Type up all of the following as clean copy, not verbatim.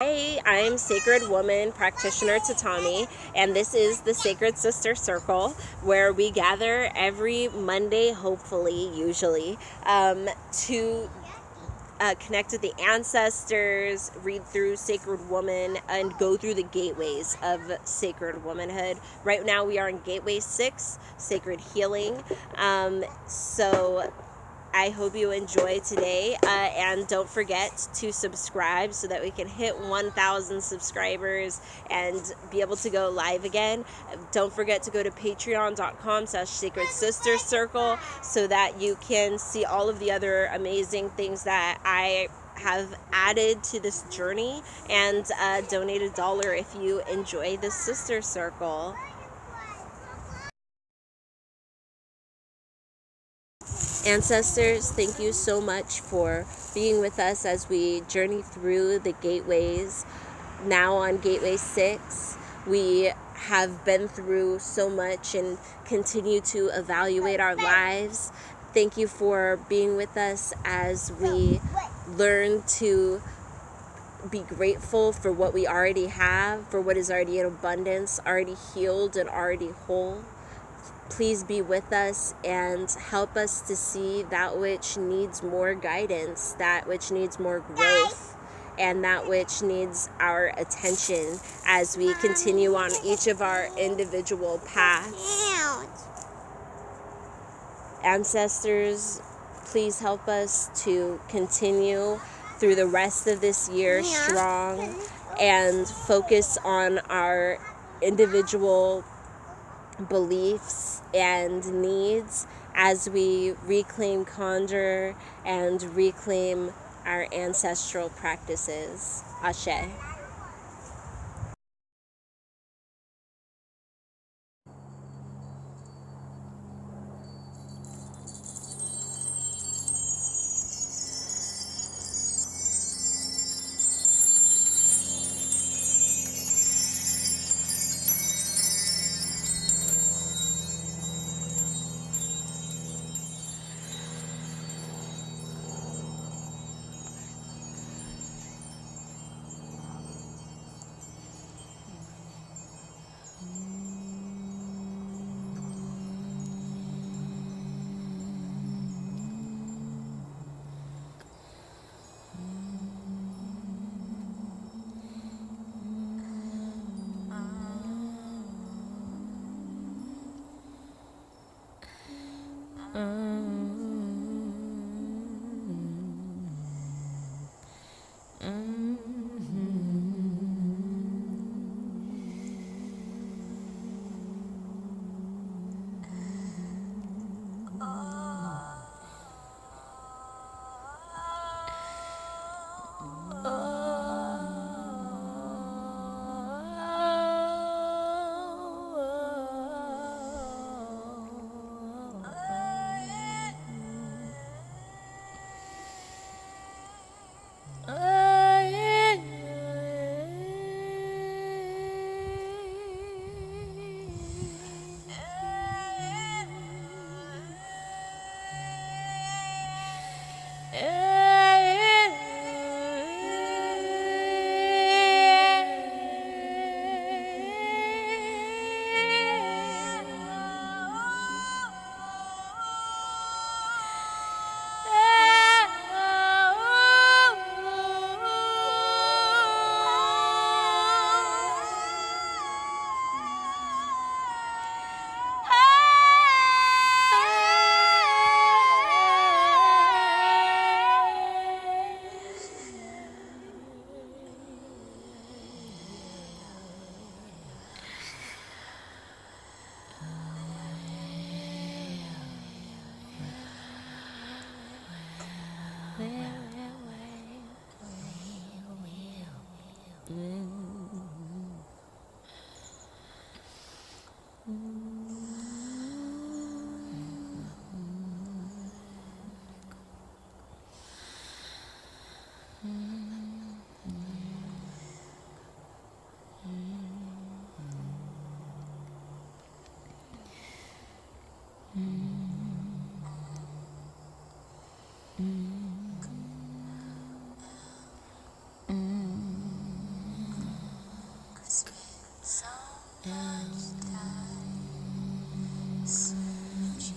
Hey, I'm Sacred Woman Practitioner Tatami, and this is the Sacred Sister Circle, where we gather every Monday, hopefully, usually, to connect with the ancestors, read through Sacred Woman, and go through the gateways of sacred womanhood. Right now we are in Gateway 6, Sacred Healing. So I hope you enjoy today, and don't forget to subscribe so that we can hit 1,000 subscribers and be able to go live again. Don't forget to go to patreon.com/Sacred Sister Circle so that you can see all of the other amazing things that I have added to this journey, and donate $1 if you enjoy the Sister Circle. Ancestors, thank you so much for being with us as we journey through the gateways. Now on Gateway 6, we have been through so much and continue to evaluate our lives. Thank you for being with us as we learn to be grateful for what we already have, for what is already in abundance, already healed and already whole. Please be with us and help us to see that which needs more guidance, that which needs more growth, and that which needs our attention as we continue on each of our individual paths. Ancestors, please help us to continue through the rest of this year strong and focus on our individual beliefs and needs as we reclaim conjure and reclaim our ancestral practices. Ashe.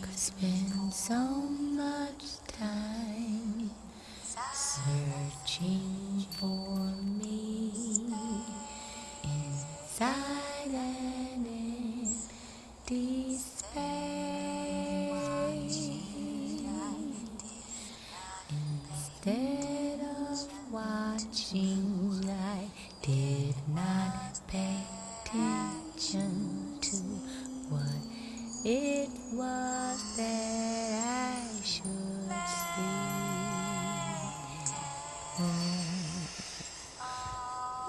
Could spend so much time searching for me inside an empty space. Instead of watching, I did not pay attention to what it was that I should see.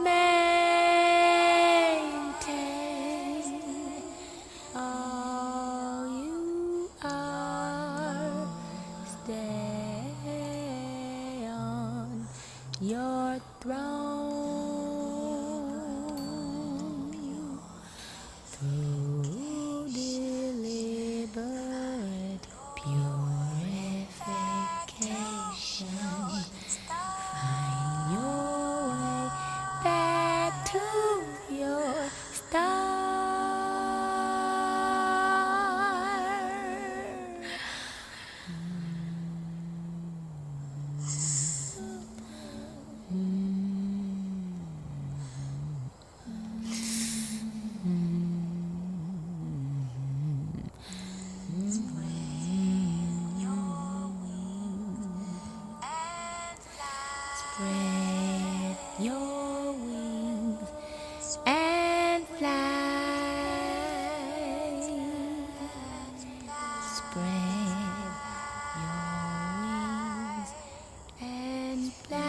Maintain all you are. Stay on your throne through deliberate purification. Find your way back to your star. Spread your wings and fly. Spread your wings and fly.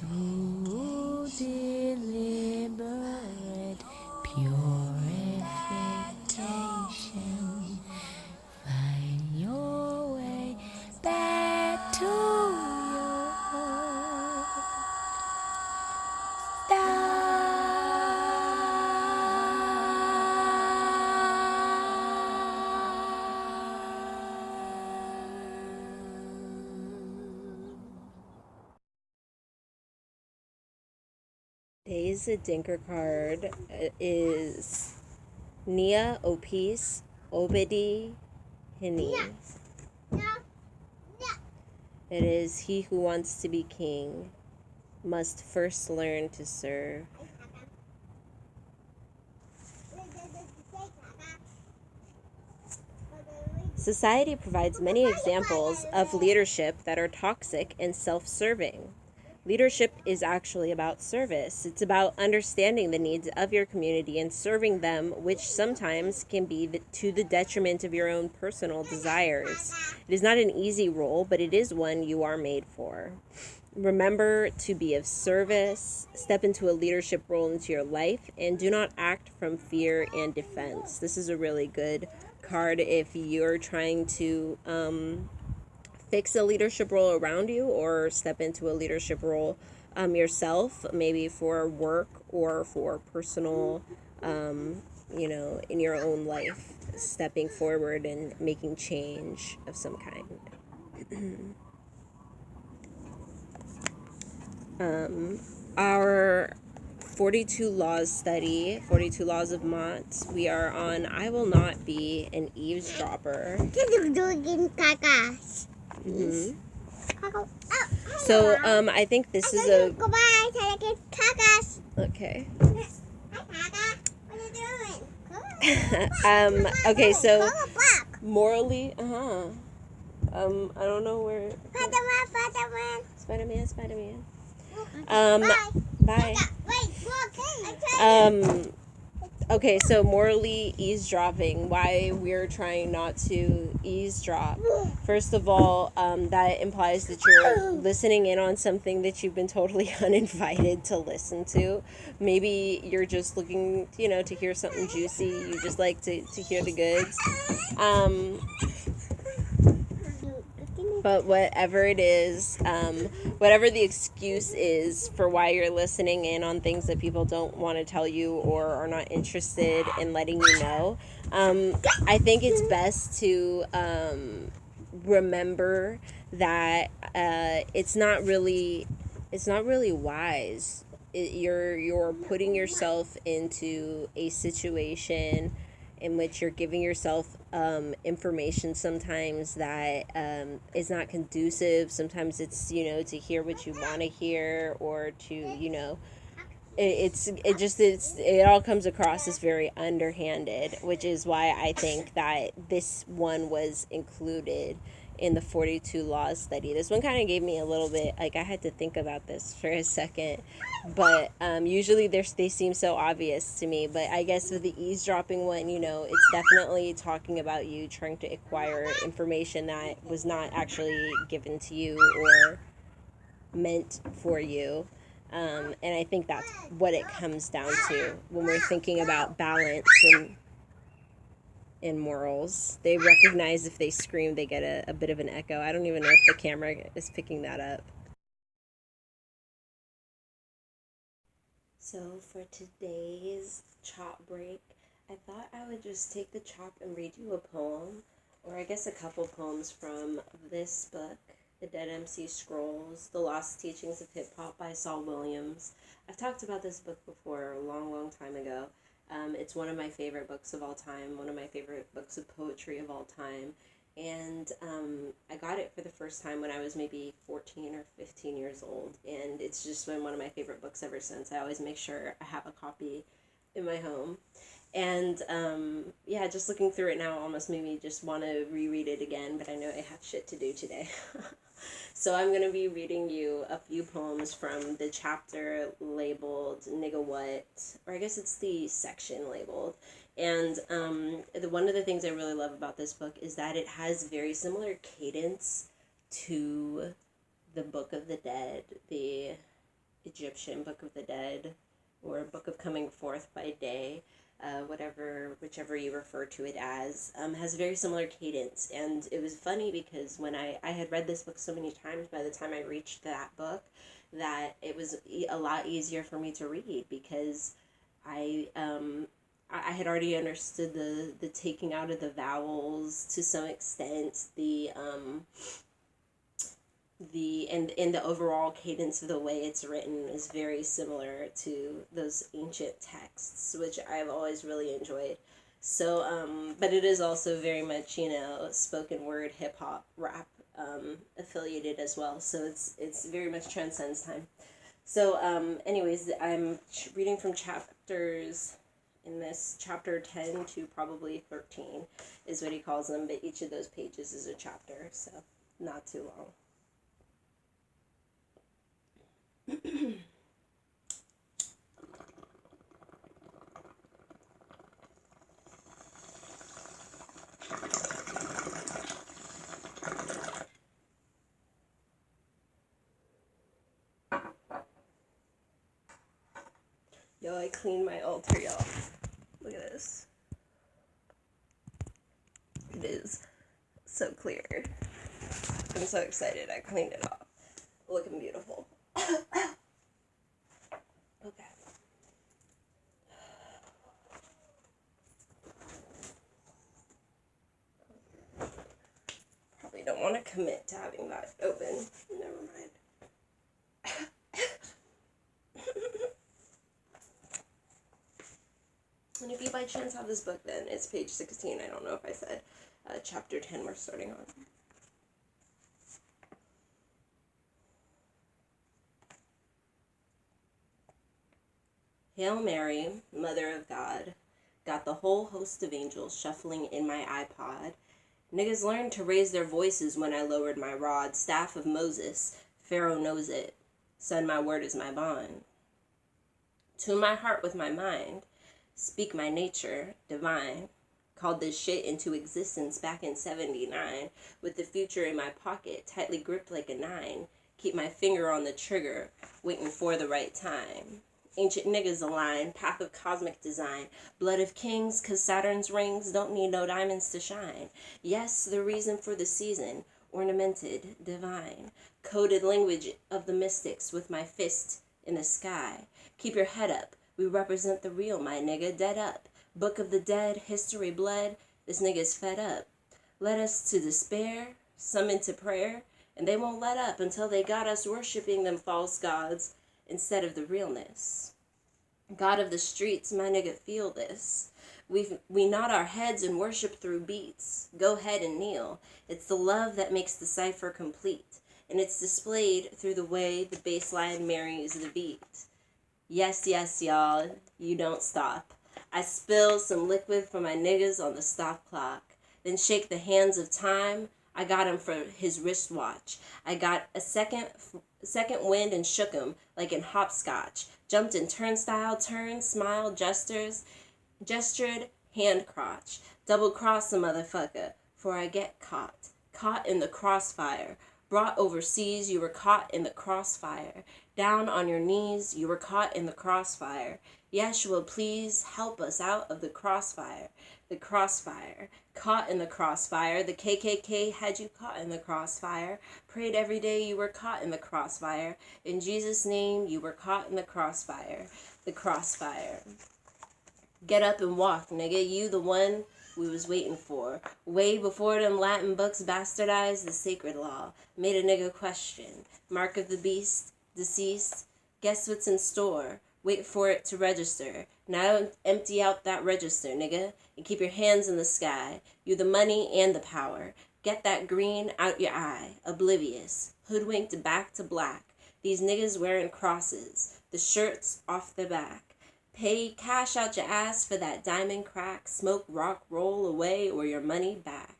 Through deliberate purification. Find your way back to your Today's Adinkra card is Nia Opis Obedi Hini. It is he who wants to be king must first learn to serve. Society provides many examples of leadership that are toxic and self-serving. Leadership is actually about service. It's about understanding the needs of your community and serving them, which sometimes can be to the detriment of your own personal desires. It is not an easy role, but it is one you are made for. Remember to be of service, step into a leadership role into your life, and do not act from fear and defense. This is a really good card if you're trying to fix a leadership role around you or step into a leadership role yourself, maybe for work or for personal, in your own life, stepping forward and making change of some kind. Our 42 Laws study, 42 Laws of Maat, we are on I Will Not Be an Eavesdropper. Mm-hmm. So, I think this is a... Okay. Okay, so morally, I don't know where... Spider-Man. Bye. Okay, so morally eavesdropping, why we're trying not to eavesdrop. First of all, that implies that you're listening in on something that you've been totally uninvited to listen to. Maybe you're just looking, to hear something juicy. You just like to hear the goods. But whatever it is, whatever the excuse is for why you're listening in on things that people don't want to tell you or are not interested in letting you know, I think it's best to remember that it's not really it's not really wise. You're putting yourself into a situation in which you're giving yourself information sometimes that is not conducive. Sometimes it's, to hear what you want to hear, or to, it all comes across as very underhanded, which is why I think that this one was included in the 42 laws study. This one kind of gave me a little bit, like, I had to think about this for a second, but usually they seem so obvious to me. But I guess with the eavesdropping one, it's definitely talking about you trying to acquire information that was not actually given to you or meant for you. And I think that's what it comes down to when we're thinking about balance and morals. They recognize if they scream, they get a bit of an echo. I don't even know if the camera is picking that up. So for today's chop break, I thought I would just take the chop and read you a poem, or I guess a couple poems from this book, The Dead MC Scrolls, The Lost Teachings of Hip Hop by Saul Williams. I've talked about this book before a long, long time ago. It's one of my favorite books of all time, one of my favorite books of poetry of all time. And I got it for the first time when I was maybe 14 or 15 years old. And it's just been one of my favorite books ever since. I always make sure I have a copy in my home. And just looking through it now almost made me just want to reread it again, but I know I have shit to do today. So I'm going to be reading you a few poems from the chapter labeled Nigga What, or I guess it's the section labeled. And one of the things I really love about this book is that it has very similar cadence to the Book of the Dead, the Egyptian Book of the Dead, or Book of Coming Forth by Day. Whichever you refer to it as, has a very similar cadence. And it was funny because when I had read this book so many times, by the time I reached that book, that it was a lot easier for me to read, because I had already understood the taking out of the vowels to some extent, and the overall cadence of the way it's written is very similar to those ancient texts, which I've always really enjoyed. So, but it is also very much, spoken word, hip hop, rap, affiliated as well. So it's very much transcends time. So, anyways, I'm reading from chapters in this chapter 10 to probably 13 is what he calls them, but each of those pages is a chapter, so not too long. Yo, I cleaned my altar, y'all. Look at this. It is so clear. I'm so excited. I cleaned it off. Looking beautiful. Okay. Probably don't want to commit to having that open. Never mind. And if you by chance have this book, then it's page 16. I don't know if I said chapter 10 we're starting on. Hail Mary, Mother of God, got the whole host of angels shuffling in my iPod. Niggas learned to raise their voices when I lowered my rod. Staff of Moses, Pharaoh knows it. Son, my word is my bond. Tune my heart with my mind. Speak my nature, divine. Called this shit into existence back in 79. With the future in my pocket, tightly gripped like a 9. Keep my finger on the trigger, waiting for the right time. Ancient niggas align, path of cosmic design. Blood of kings, 'cause Saturn's rings don't need no diamonds to shine. Yes, the reason for the season, ornamented, divine. Coded language of the mystics with my fist in the sky. Keep your head up, we represent the real, my nigga, dead up. Book of the dead, history blood, this nigga's fed up. Led us to despair, summoned to prayer, And they won't let up until they got us worshiping them false gods instead of the realness. God of the streets, my nigga, feel this. We nod our heads and worship through beats. Go ahead and kneel. It's the love that makes the cipher complete, and it's displayed through the way the bass line marries the beat. Yes, yes, y'all, you don't stop. I spill some liquid for my niggas on the stop clock, then shake the hands of time. I got him for his wristwatch. I got a second wind and shook him like in hopscotch. Jumped in turnstile, turned, smiled, gestured, hand crotch. Double cross the motherfucker, for I get caught. Caught in the crossfire. Brought overseas, you were caught in the crossfire. Down on your knees, you were caught in the crossfire. Yeshua, please help us out of the crossfire. The crossfire. Caught in the crossfire. The KKK had you caught in the crossfire. Prayed every day, you were caught in the crossfire. In Jesus' name, you were caught in the crossfire. The crossfire. Get up and walk, nigga. You the one we was waiting for. Way before them Latin books bastardized the sacred law. Made a nigga question. Mark of the beast, deceased. Guess what's in store? Wait for it to register. Now empty out that register, nigga, and keep your hands in the sky. You the money and the power. Get that green out your eye. Oblivious. Hoodwinked back to black. These niggas wearing crosses. The shirts off their back. Pay cash out your ass for that diamond crack. Smoke, rock, roll away or your money back.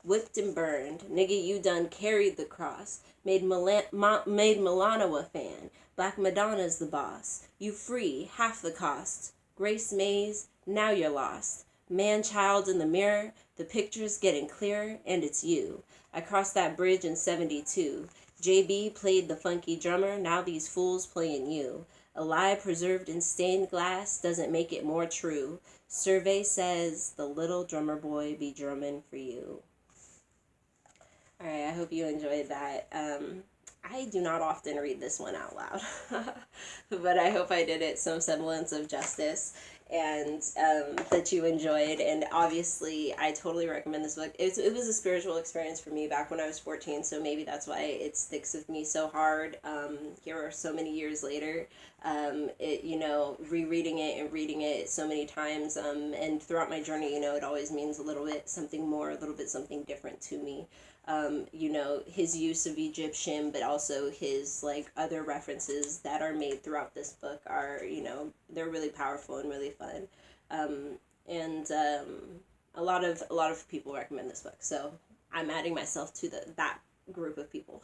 Whipped and burned. Nigga, you done carried the cross. Made Milano a fan. Black Madonna's the boss. You free, half the cost. Grace Mays, now you're lost. Man-child in the mirror, the picture's getting clearer, and it's you. I crossed that bridge in 72. JB played the funky drummer, now these fools playing you. A lie preserved in stained glass doesn't make it more true. Survey says the little drummer boy be drumming for you. Alright, I hope you enjoyed that. I do not often read this one out loud, but I hope I did it some semblance of justice, and that you enjoyed. And obviously, I totally recommend this book. It was a spiritual experience for me back when I was 14, so maybe that's why it sticks with me so hard. Here are so many years later, rereading it and reading it so many times, and throughout my journey, it always means a little bit something more, a little bit something different to me. His use of Egyptian, but also his other references that are made throughout this book are, they're really powerful and really fun. A lot of people recommend this book, so I'm adding myself to that group of people.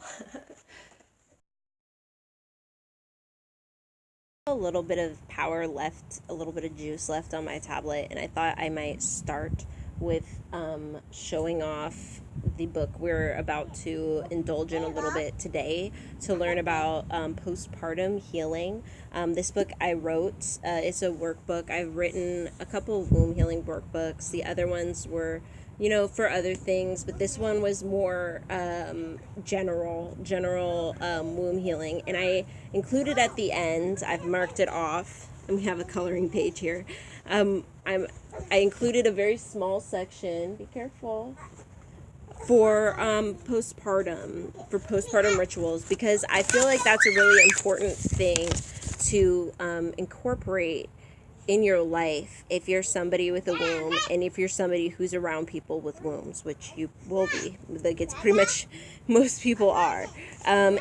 A little bit of power left, a little bit of juice left on my tablet, and I thought I might start with showing off the book we're about to indulge in a little bit today to learn about postpartum healing. This book I wrote, it's a workbook. I've written a couple of womb healing workbooks. The other ones were, for other things, but this one was more general womb healing. And I included at the end, I've marked it off, and we have a coloring page here. I included a very small section, be careful, for postpartum rituals, because I feel like that's a really important thing to incorporate in your life if you're somebody with a womb, and if you're somebody who's around people with wombs, which you will be. It's pretty much most people are. And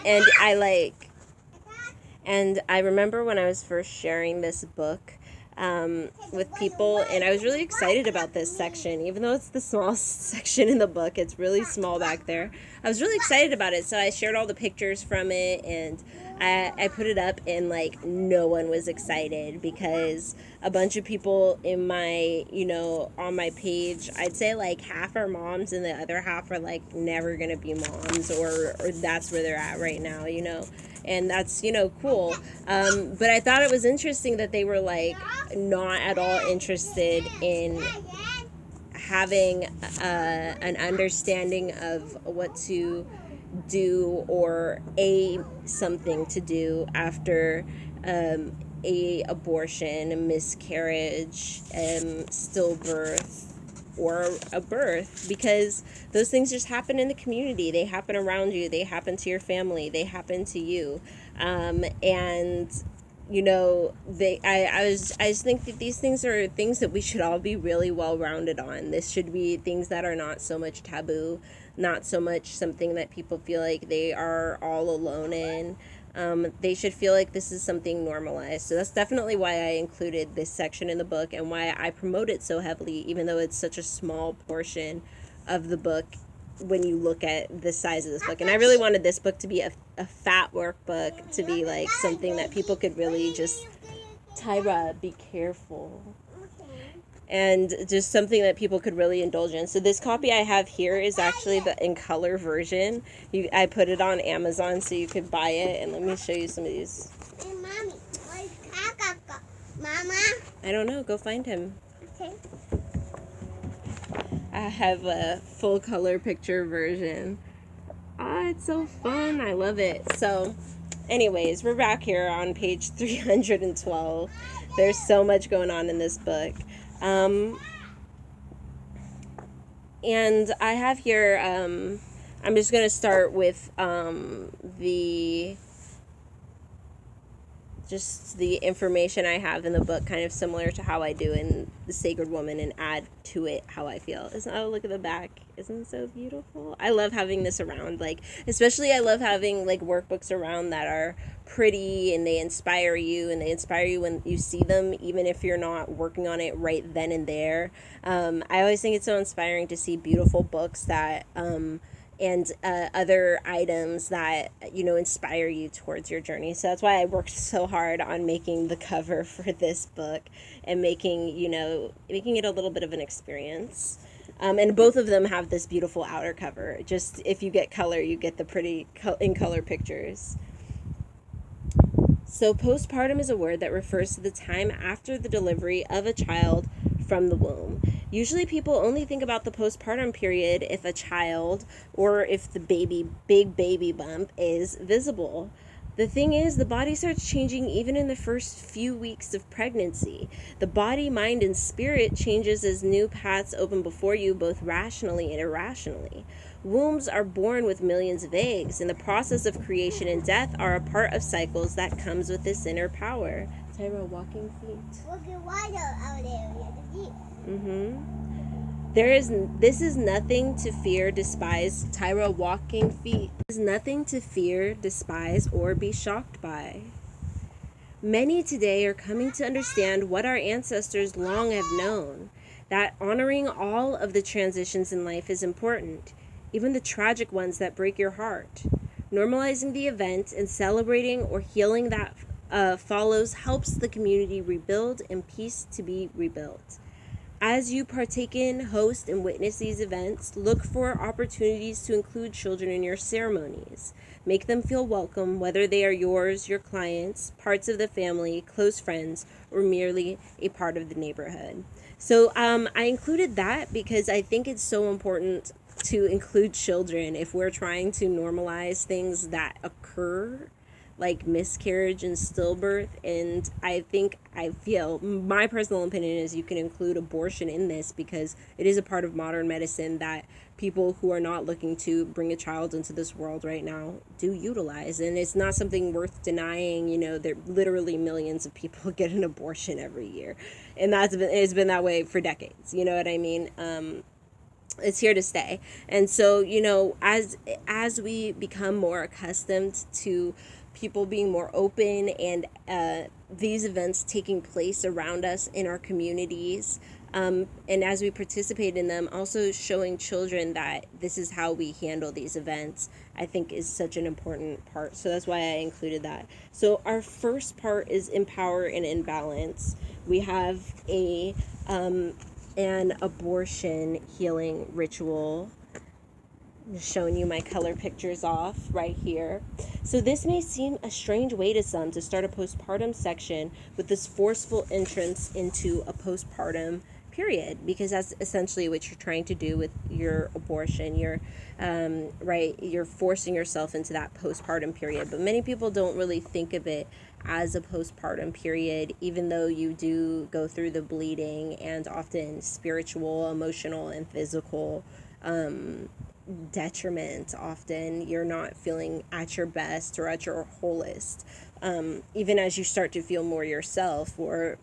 I remember when I was first sharing this book with people, and I was really excited about this section, even though it's the smallest section in the book. It's really small back there. I was really excited about it, so I shared all the pictures from it, and I put it up, and no one was excited, because a bunch of people in my, on my page, I'd say half are moms and the other half are never gonna be moms, or that's where they're at right now, and that's, cool. But I thought it was interesting that they were not at all interested in having an understanding of what to do, or something to do after a abortion, a miscarriage, stillbirth, or a birth, because those things just happen in the community. They happen around you. They happen to your family. They happen to you. And you know, I just think that these things are things that we should all be really well rounded on. This should be things that are not so much taboo, not so much something that people feel like they are all alone in. They should feel like this is something normalized. So that's definitely why I included this section in the book, and why I promote it so heavily, even though it's such a small portion of the book when you look at the size of this book. And I really wanted this book to be a fat workbook, to be like something that people could really just, Tyra, be careful. And just something that people could really indulge in. So this copy I have here is actually the in color version. I put it on Amazon so you could buy it. And let me show you some of these. Hey, Mommy, where's Kaka? Mama? I don't know. Go find him. Okay. I have a full color picture version. Ah, it's so fun. I love it. So anyways, we're back here on page 312. There's so much going on in this book. And I have here, I'm just going to start with the information I have in the book, kind of similar to how I do in The Sacred Woman, and add to it how I feel. Oh, look at the back. Isn't it so beautiful? I love having this around, like, especially I love having like workbooks around that are pretty and they inspire you, and they inspire you when you see them, even if you're not working on it right then and there. I always think it's so inspiring to see beautiful books that and other items that, you know, inspire you towards your journey. So that's why I worked so hard on making the cover for this book, and making it a little bit of an experience. And both of them have this beautiful outer cover. Just if you get color, you get the pretty in color pictures. So postpartum is a word that refers to the time after the delivery of a child from the womb. Usually people only think about the postpartum period if a child, or if the big baby bump is visible. The thing is, the body starts changing even in the first few weeks of pregnancy. The body, mind, and spirit changes as new paths open before you, both rationally and irrationally. Wombs are born with millions of eggs, and the process of creation and death are a part of cycles that comes with this inner power. Tyra, walking feet. Look at water out there. This is nothing to fear, despise. Tyra, walking feet. Is nothing to fear, despise, or be shocked by. Many today are coming to understand what our ancestors long have known, that honoring all of the transitions in life is important, even the tragic ones that break your heart. Normalizing the event and celebrating or healing that follows helps the community rebuild and peace to be rebuilt. As you partake in, host, and witness these events, look for opportunities to include children in your ceremonies. Make them feel welcome, whether they are yours, your clients, parts of the family, close friends, or merely a part of the neighborhood. So I included that because I think it's so important to include children if we're trying to normalize things that occur, like miscarriage and stillbirth. And I feel my personal opinion is you can include abortion in this, because it is a part of modern medicine that people who are not looking to bring a child into this world right now do utilize. And it's not something worth denying. You know, there literally millions of people get an abortion every year, and it's been that way for decades. You know what I mean? It's here to stay. And so, you know, as we become more accustomed to people being more open, and these events taking place around us in our communities, and as we participate in them, also showing children that this is how we handle these events, I think is such an important part. So that's why I included that. So our first part is empower and imbalance. We have an abortion healing ritual. I'm showing you my color pictures off right here. So this may seem a strange way to some to start a postpartum section with this forceful entrance into a postpartum period, because that's essentially what you're trying to do with your abortion. You're you're forcing yourself into that postpartum period. But many people don't really think of it as a postpartum period, even though you do go through the bleeding and often spiritual, emotional, and physical detriment. Often you're not feeling at your best or at your wholest, even as you start to feel more yourself, or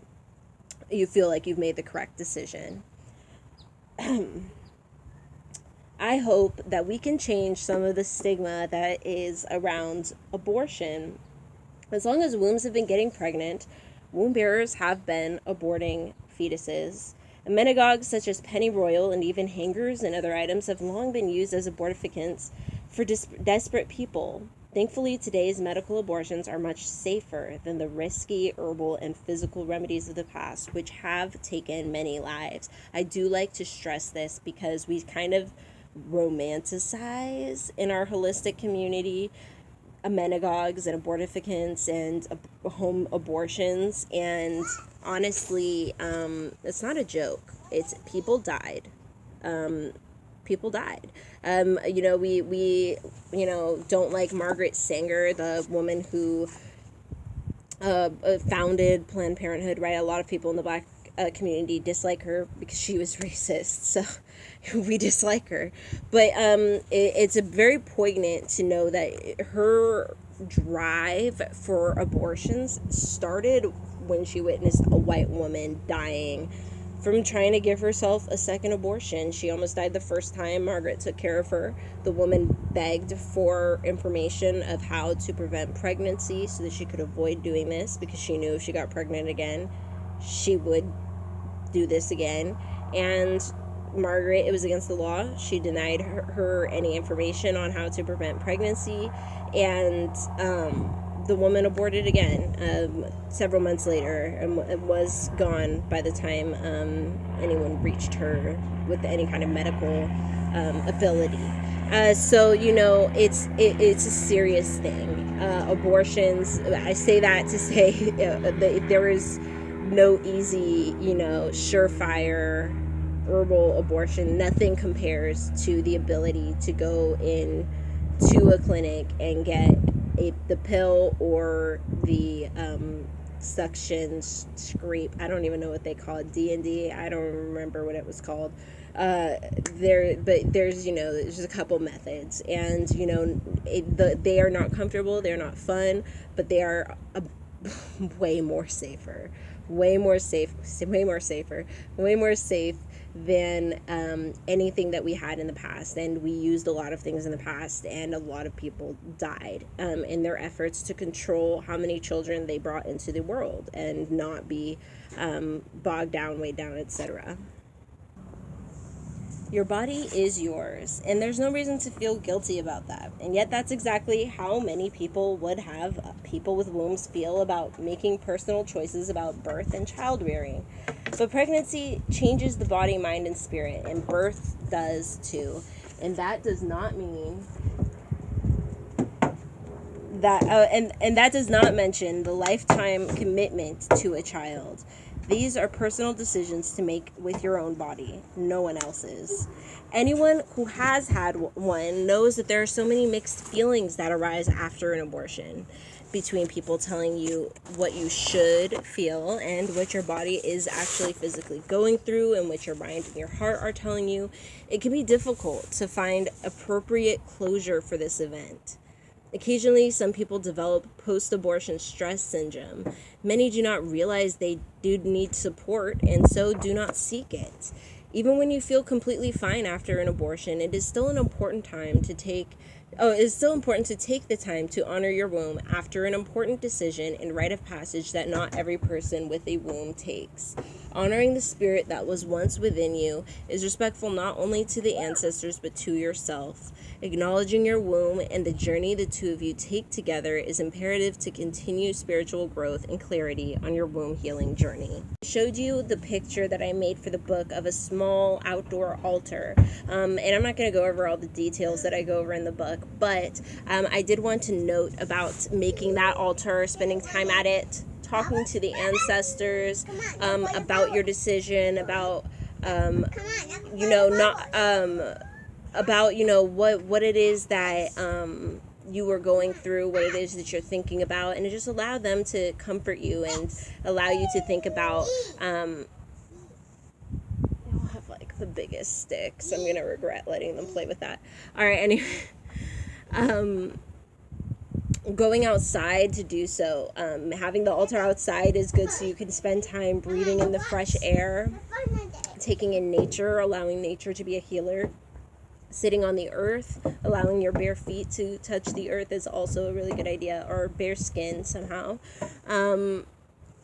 you feel like you've made the correct decision. I hope that we can change some of the stigma that is around abortion. As long as wombs have been getting pregnant, womb bearers have been aborting fetuses. Emmenagogues such as pennyroyal and even hangers and other items have long been used as abortificants for desperate people. Thankfully, today's medical abortions are much safer than the risky herbal and physical remedies of the past, which have taken many lives. I do like to stress this because we kind of romanticize in our holistic community emmenagogues and abortificants and home abortions, and honestly, it's not a joke. It's people died. People died. We don't like Margaret Sanger, the woman who founded Planned Parenthood, right? A lot of people in the Black community dislike her because she was racist, so we dislike her. But it's a very poignant to know that her drive for abortions started when she witnessed a white woman dying from trying to give herself a second abortion. She almost died the first time Margaret took care of her. The woman begged for information of how to prevent pregnancy so that she could avoid doing this, because she knew if she got pregnant again, she would do this again. And Margaret, it was against the law. She denied her any information on how to prevent pregnancy, and the woman aborted again several months later, and was gone by the time anyone reached her with any kind of medical ability. So it's a serious thing. Abortions. I say that to say that there is no easy, surefire herbal abortion. Nothing compares to the ability to go in to a clinic and get the pill or the suction scrape. I don't even know what they call it. D&D. I don't remember what it was called. There's a couple methods, and they are not comfortable. They're not fun, but they are way more safe than anything that we had in the past. And we used a lot of things in the past, and a lot of people died in their efforts to control how many children they brought into the world and not be bogged down, weighed down, etc. Your body is yours, and there's no reason to feel guilty about that. And yet that's exactly how many people would have people with wombs feel about making personal choices about birth and child-rearing. But pregnancy changes the body, mind, and spirit, and birth does too. And that does not mean that, and that does not mention the lifetime commitment to a child. These are personal decisions to make with your own body, no one else's. Anyone who has had one knows that there are so many mixed feelings that arise after an abortion, between people telling you what you should feel and what your body is actually physically going through, and what your mind and your heart are telling you. It can be difficult to find appropriate closure for this event. Occasionally, some people develop post-abortion stress syndrome. Many do not realize they do need support, and so do not seek it. Even when you feel completely fine after an abortion, it is still important to take the time to honor your womb after an important decision and rite of passage that not every person with a womb takes. Honoring the spirit that was once within you is respectful not only to the ancestors but to yourself. Acknowledging your womb and the journey the two of you take together is imperative to continue spiritual growth and clarity on your womb healing journey. I showed you the picture that I made for the book of a small outdoor altar, and I'm not going to go over all the details that I go over in the book, but I did want to note about making that altar, spending time at it, talking to the ancestors about your decision, about not about what it is that you were going through, what it is that you're thinking about, and just allow them to comfort you and allow you to think about I don't have like the biggest stick, so I'm gonna regret letting them play with that. All right, anyway. Going outside to do so. Having the altar outside is good, so you can spend time breathing in the fresh air, taking in nature, allowing nature to be a healer. Sitting on the earth, allowing your bare feet to touch the earth is also a really good idea, or bare skin somehow.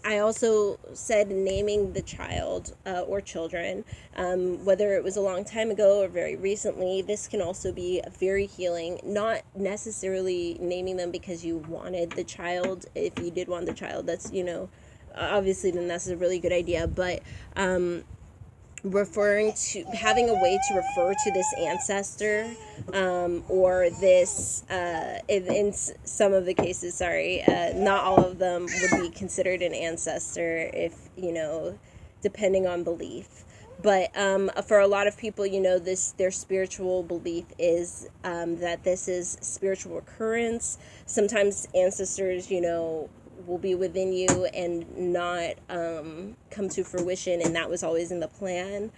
I also said naming the child or children, whether it was a long time ago or very recently. This can also be very healing, not necessarily naming them because you wanted the child. If you did want the child, that's, obviously then that's a really good idea, but referring to, having a way to refer to this ancestor, or this, in some of the cases, not all of them would be considered an ancestor if, depending on belief. But for a lot of people, their spiritual belief is that this is spiritual recurrence. Sometimes ancestors, will be within you and not come to fruition, and that was always in the plan.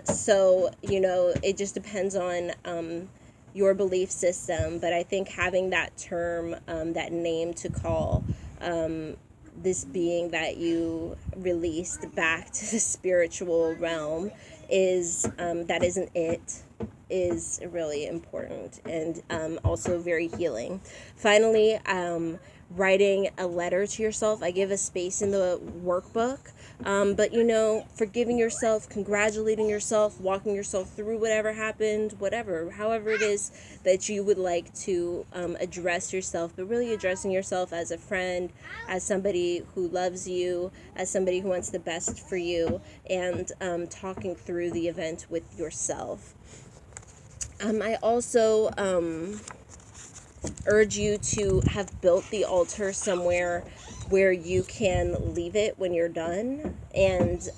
So it just depends on your belief system, but I think having that term, that name to call this being that you released back to the spiritual realm is really important, and also very healing. Finally, writing a letter to yourself. I give a space in the workbook, but forgiving yourself, congratulating yourself, walking yourself through whatever happened, however it is that you would like to address yourself, but really addressing yourself as a friend, as somebody who loves you, as somebody who wants the best for you, and talking through the event with yourself. I also urge you to have built the altar somewhere where you can leave it when you're done, and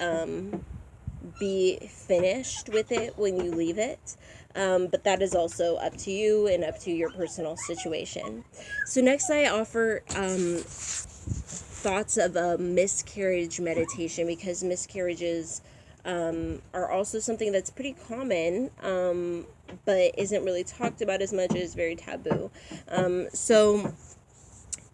be finished with it when you leave it. But that is also up to you and up to your personal situation. So next I offer thoughts of a miscarriage meditation, because miscarriages are also something that's pretty common, but isn't really talked about as much, as very taboo. So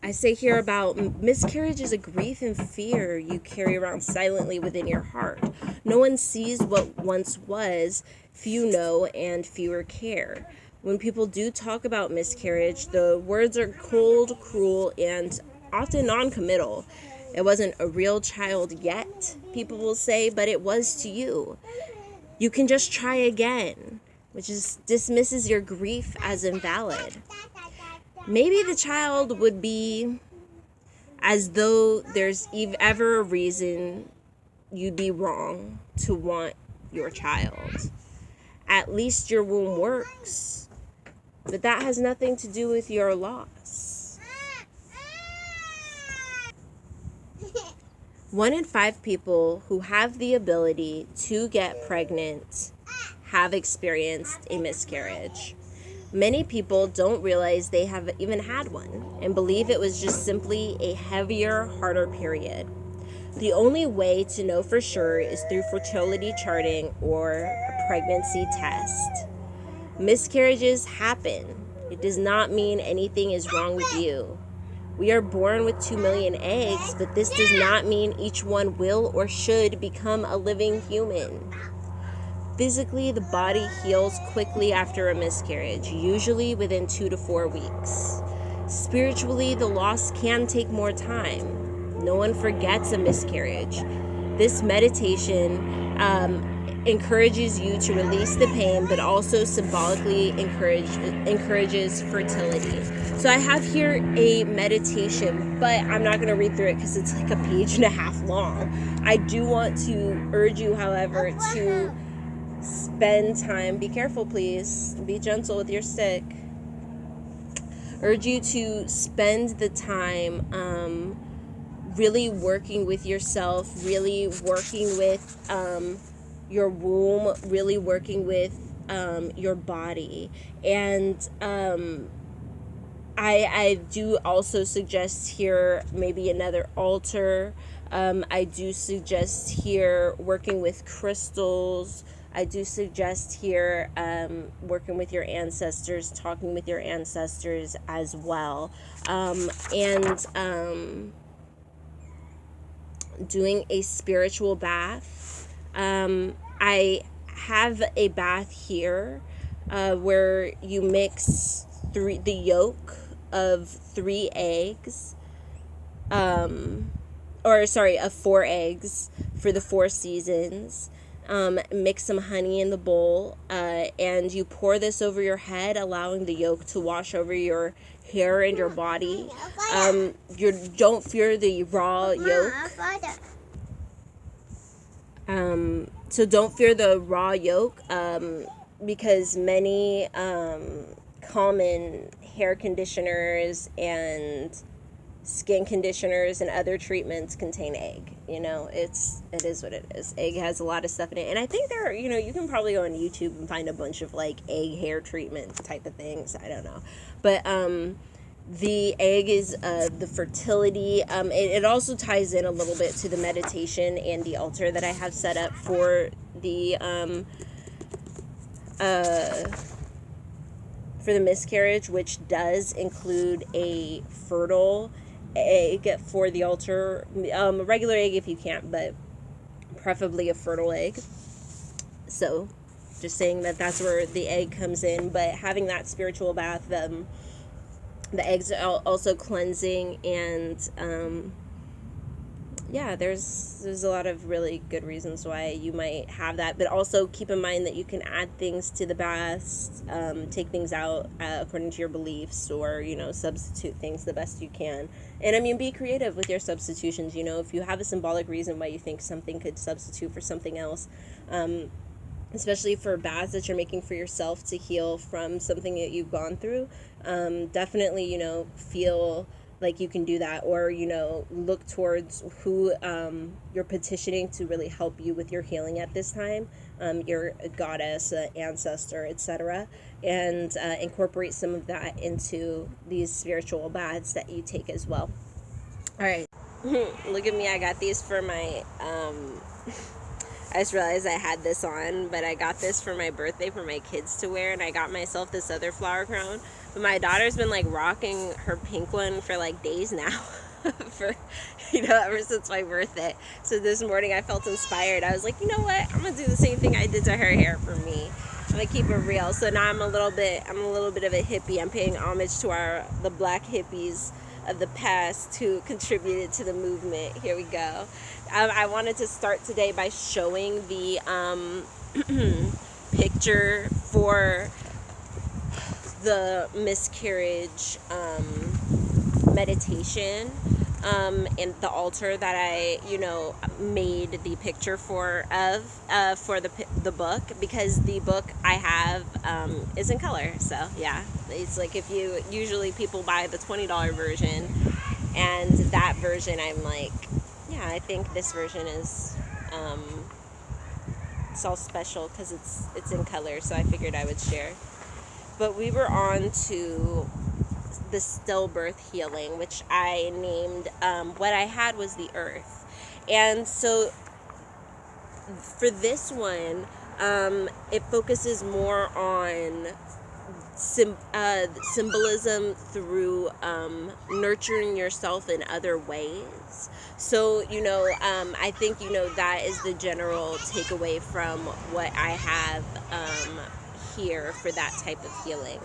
I say here about miscarriage is a grief and fear you carry around silently within your heart. No one sees what once was, few know, and fewer care. When people do talk about miscarriage, the words are cold, cruel, and often non-committal. It wasn't a real child yet, people will say, but it was to you. You can just try again, which dismisses your grief as invalid. Maybe the child would be as though there's ever a reason you'd be wrong to want your child. At least your womb works, but that has nothing to do with your loss. 1 in 5 people who have the ability to get pregnant have experienced a miscarriage. Many people don't realize they have even had one and believe it was just simply a heavier, harder period. The only way to know for sure is through fertility charting or a pregnancy test. Miscarriages happen. It does not mean anything is wrong with you. We are born with 2 million eggs, but this does not mean each one will or should become a living human. Physically, the body heals quickly after a miscarriage, usually within 2 to 4 weeks. Spiritually, the loss can take more time. No one forgets a miscarriage. This meditation encourages you to release the pain, but also symbolically encourages fertility. So I have here a meditation, but I'm not going to read through it because it's like a page and a half long. I do want to urge you, however, to spend time. Be careful, please. Be gentle with your stick. Urge you to spend the time really working with yourself, really working with your womb, really working with your body. And I do also suggest here maybe another altar. I do suggest here working with crystals. I do suggest here working with your ancestors, talking with your ancestors as well. And doing a spiritual bath. I have a bath here where you mix the yolk of 3 eggs, of 4 eggs for the 4 seasons. Mix some honey in the bowl, and you pour this over your head, allowing the yolk to wash over your hair and your body. You don't fear the raw yolk. So don't fear the raw yolk, because many common hair conditioners and skin conditioners and other treatments contain egg. It is what it is. Egg has a lot of stuff in it, and I think you can probably go on YouTube and find a bunch of like egg hair treatments type of things. I don't know, but the egg is the fertility. It also ties in a little bit to the meditation and the altar that I have set up for the miscarriage, which does include a fertile egg for the altar. A regular egg if you can't, but preferably a fertile egg. So just saying that's where the egg comes in. But having that spiritual bath, the eggs are also cleansing, and there's a lot of really good reasons why you might have that. But also keep in mind that you can add things to the baths, take things out according to your beliefs, or substitute things the best you can. And be creative with your substitutions. If you have a symbolic reason why you think something could substitute for something else, especially for baths that you're making for yourself to heal from something that you've gone through, definitely feel like you can do that, or look towards who you're petitioning to really help you with your healing at this time, your goddess, ancestor, etc., and incorporate some of that into these spiritual baths that you take as well. All right. Look at me, I got these for my I just realized I had this on, but I got this for my birthday for my kids to wear, and I got myself this other flower crown. But my daughter's been like rocking her pink one for like days now, for ever since my birthday. So this morning I felt inspired. I was like, you know what? I'm gonna do the same thing I did to her hair for me. I'm gonna keep it real. So now I'm a little bit of a hippie. I'm paying homage to the black hippies of the past who contributed to the movement. Here we go. I wanted to start today by showing the picture for the miscarriage meditation, and the altar that I made the picture for the book, because the book I have is in color. So yeah, it's like usually people buy the $20 version, and that version I'm like, yeah, I think this version is it's all special because it's in color, so I figured I would share. But we were on to the stillbirth healing, which I named, what I had was the earth. And so for this one, it focuses more on symbolism through nurturing yourself in other ways. So I think that is the general takeaway from what I have here for that type of healing.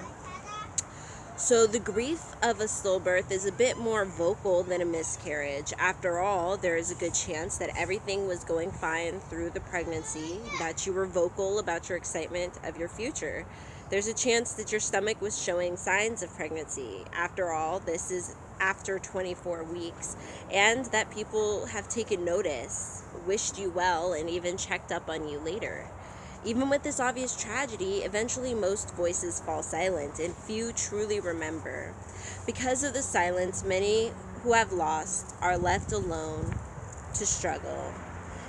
So the grief of a stillbirth is a bit more vocal than a miscarriage. After all, there is a good chance that everything was going fine through the pregnancy, that you were vocal about your excitement of your future. There's a chance that your stomach was showing signs of pregnancy. After all, this is after 24 weeks, and that people have taken notice, wished you well, and even checked up on you later. Even with this obvious tragedy, eventually most voices fall silent, and few truly remember. Because of the silence, many who have lost are left alone to struggle.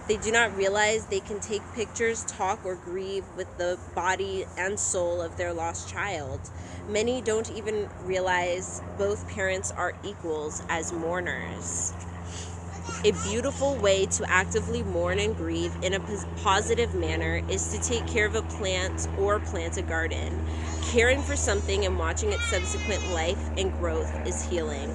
They do not realize they can take pictures, talk, or grieve with the body and soul of their lost child. Many don't even realize both parents are equals as mourners. A beautiful way to actively mourn and grieve in a positive manner is to take care of a plant or plant a garden. Caring for something and watching its subsequent life and growth is healing.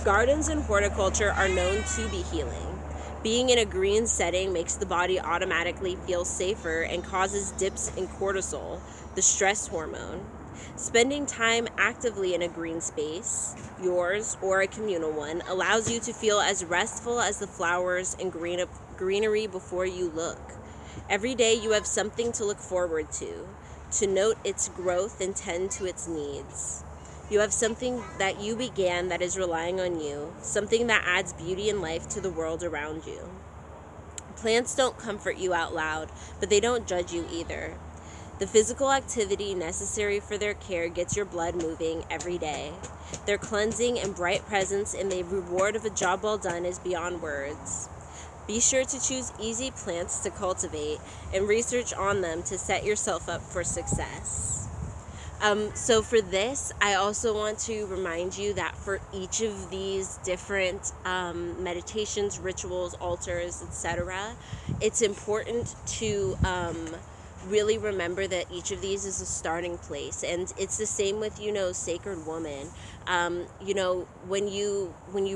Gardens and horticulture are known to be healing. Being in a green setting makes the body automatically feel safer and causes dips in cortisol, the stress hormone. Spending time actively in a green space, yours or a communal one, allows you to feel as restful as the flowers and greenery before you look. Every day you have something to look forward to note its growth and tend to its needs. You have something that you began that is relying on you, something that adds beauty and life to the world around you. Plants don't comfort you out loud, but they don't judge you either. The physical activity necessary for their care gets your blood moving every day. Their cleansing and bright presence and the reward of a job well done is beyond words. Be sure to choose easy plants to cultivate and research on them to set yourself up for success. So for this, I also want to remind you that for each of these different meditations, rituals, altars, etc., it's important to really remember that each of these is a starting place. And it's the same with, Sacred Woman. When you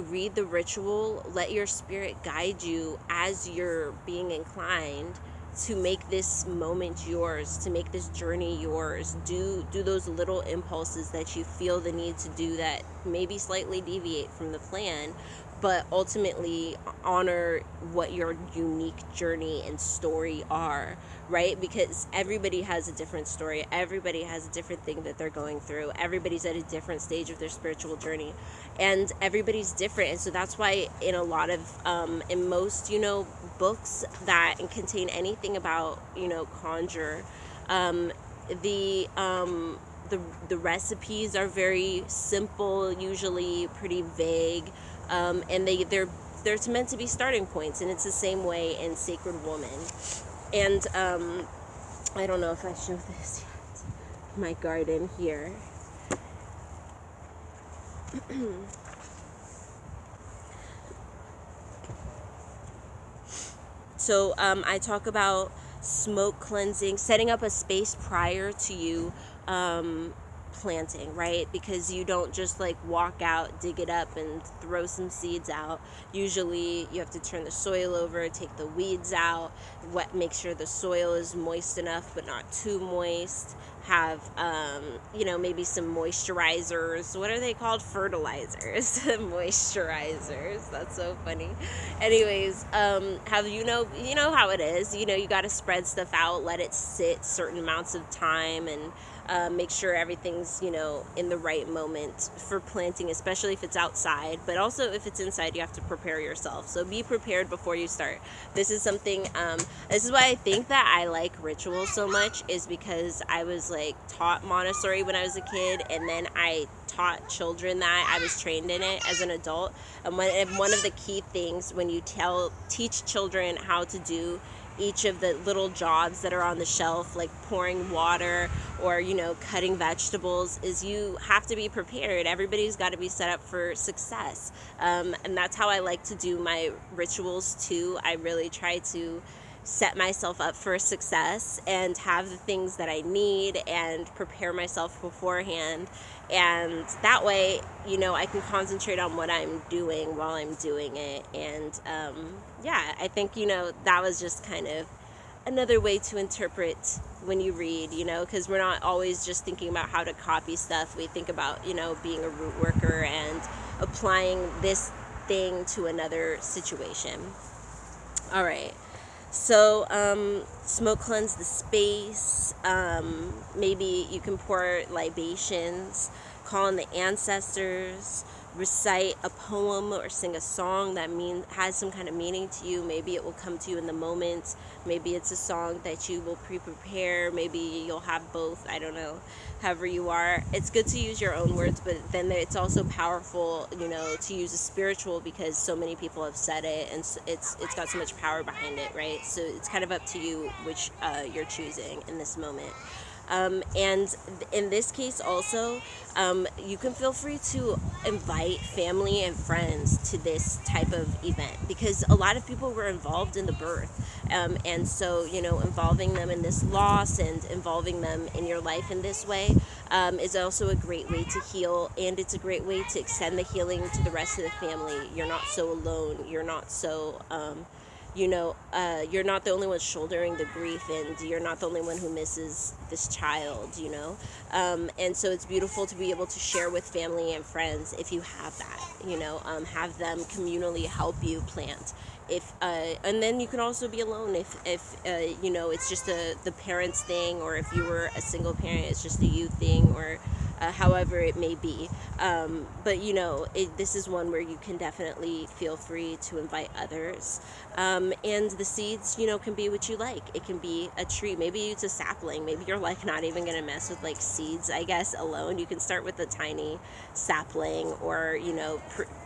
read the ritual, let your spirit guide you as you're being inclined to make this moment yours, to make this journey yours. Do those little impulses that you feel the need to do that maybe slightly deviate from the plan, but ultimately honor what your unique journey and story are, right? Because everybody has a different story. Everybody has a different thing that they're going through. Everybody's at a different stage of their spiritual journey, and everybody's different. And so that's why in a lot of, in most, books that contain anything about, conjure, the recipes are very simple, usually pretty vague, and they're meant to be starting points, and it's the same way in Sacred Woman. And I don't know if I show this yet. My garden here. So I talk about smoke cleansing, setting up a space prior to you planting, right? Because you don't just walk out, dig it up, and throw some seeds out. Usually you have to turn the soil over, take the weeds out, make sure the soil is moist enough but not too moist. Have maybe some moisturizers. What are they called? Fertilizers. Moisturizers. That's so funny. Anyways, have you know how it is. You got to spread stuff out, let it sit certain amounts of time, and make sure everything's in the right moment for planting, especially if it's outside. But also if it's inside, you have to prepare yourself. So be prepared before you start. This is something. This is why I think that I like rituals so much, is because I was taught Montessori when I was a kid, and then I taught children that. I was trained in it as an adult, and one of the key things when you teach children how to do each of the little jobs that are on the shelf, like pouring water or cutting vegetables, is you have to be prepared. Everybody's got to be set up for success, and that's how I like to do my rituals too. I really try to set myself up for success and have the things that I need and prepare myself beforehand, and that way I can concentrate on what I'm doing while I'm doing it. And I think that was just kind of another way to interpret when you read, because we're not always just thinking about how to copy stuff. We think about being a root worker and applying this thing to another situation. All right. So, smoke cleanse the space. Maybe you can pour libations, call on the ancestors, recite a poem or sing a song that has some kind of meaning to you. Maybe it will come to you in the moment. Maybe it's a song that you will prepare. Maybe you'll have both. I don't know. However you are, it's good to use your own words, but then it's also powerful, to use a spiritual, because so many people have said it, and it's got so much power behind it, right? So it's kind of up to you which you're choosing in this moment. And in this case also, you can feel free to invite family and friends to this type of event, because a lot of people were involved in the birth. And so, involving them in this loss and involving them in your life in this way is also a great way to heal, and it's a great way to extend the healing to the rest of the family. You're not so alone. You're not so... you're not the only one shouldering the grief, and you're not the only one who misses this child, and so it's beautiful to be able to share with family and friends if you have that, have them communally help you plant. And then you can also be alone if it's just the parents thing, or if you were a single parent, it's just a you thing, or however it may be. But this is one where you can definitely feel free to invite others. And the seeds, can be what you like. It can be a tree. Maybe it's a sapling. Maybe you're not even going to mess with seeds, I guess, alone. You can start with a tiny sapling, or,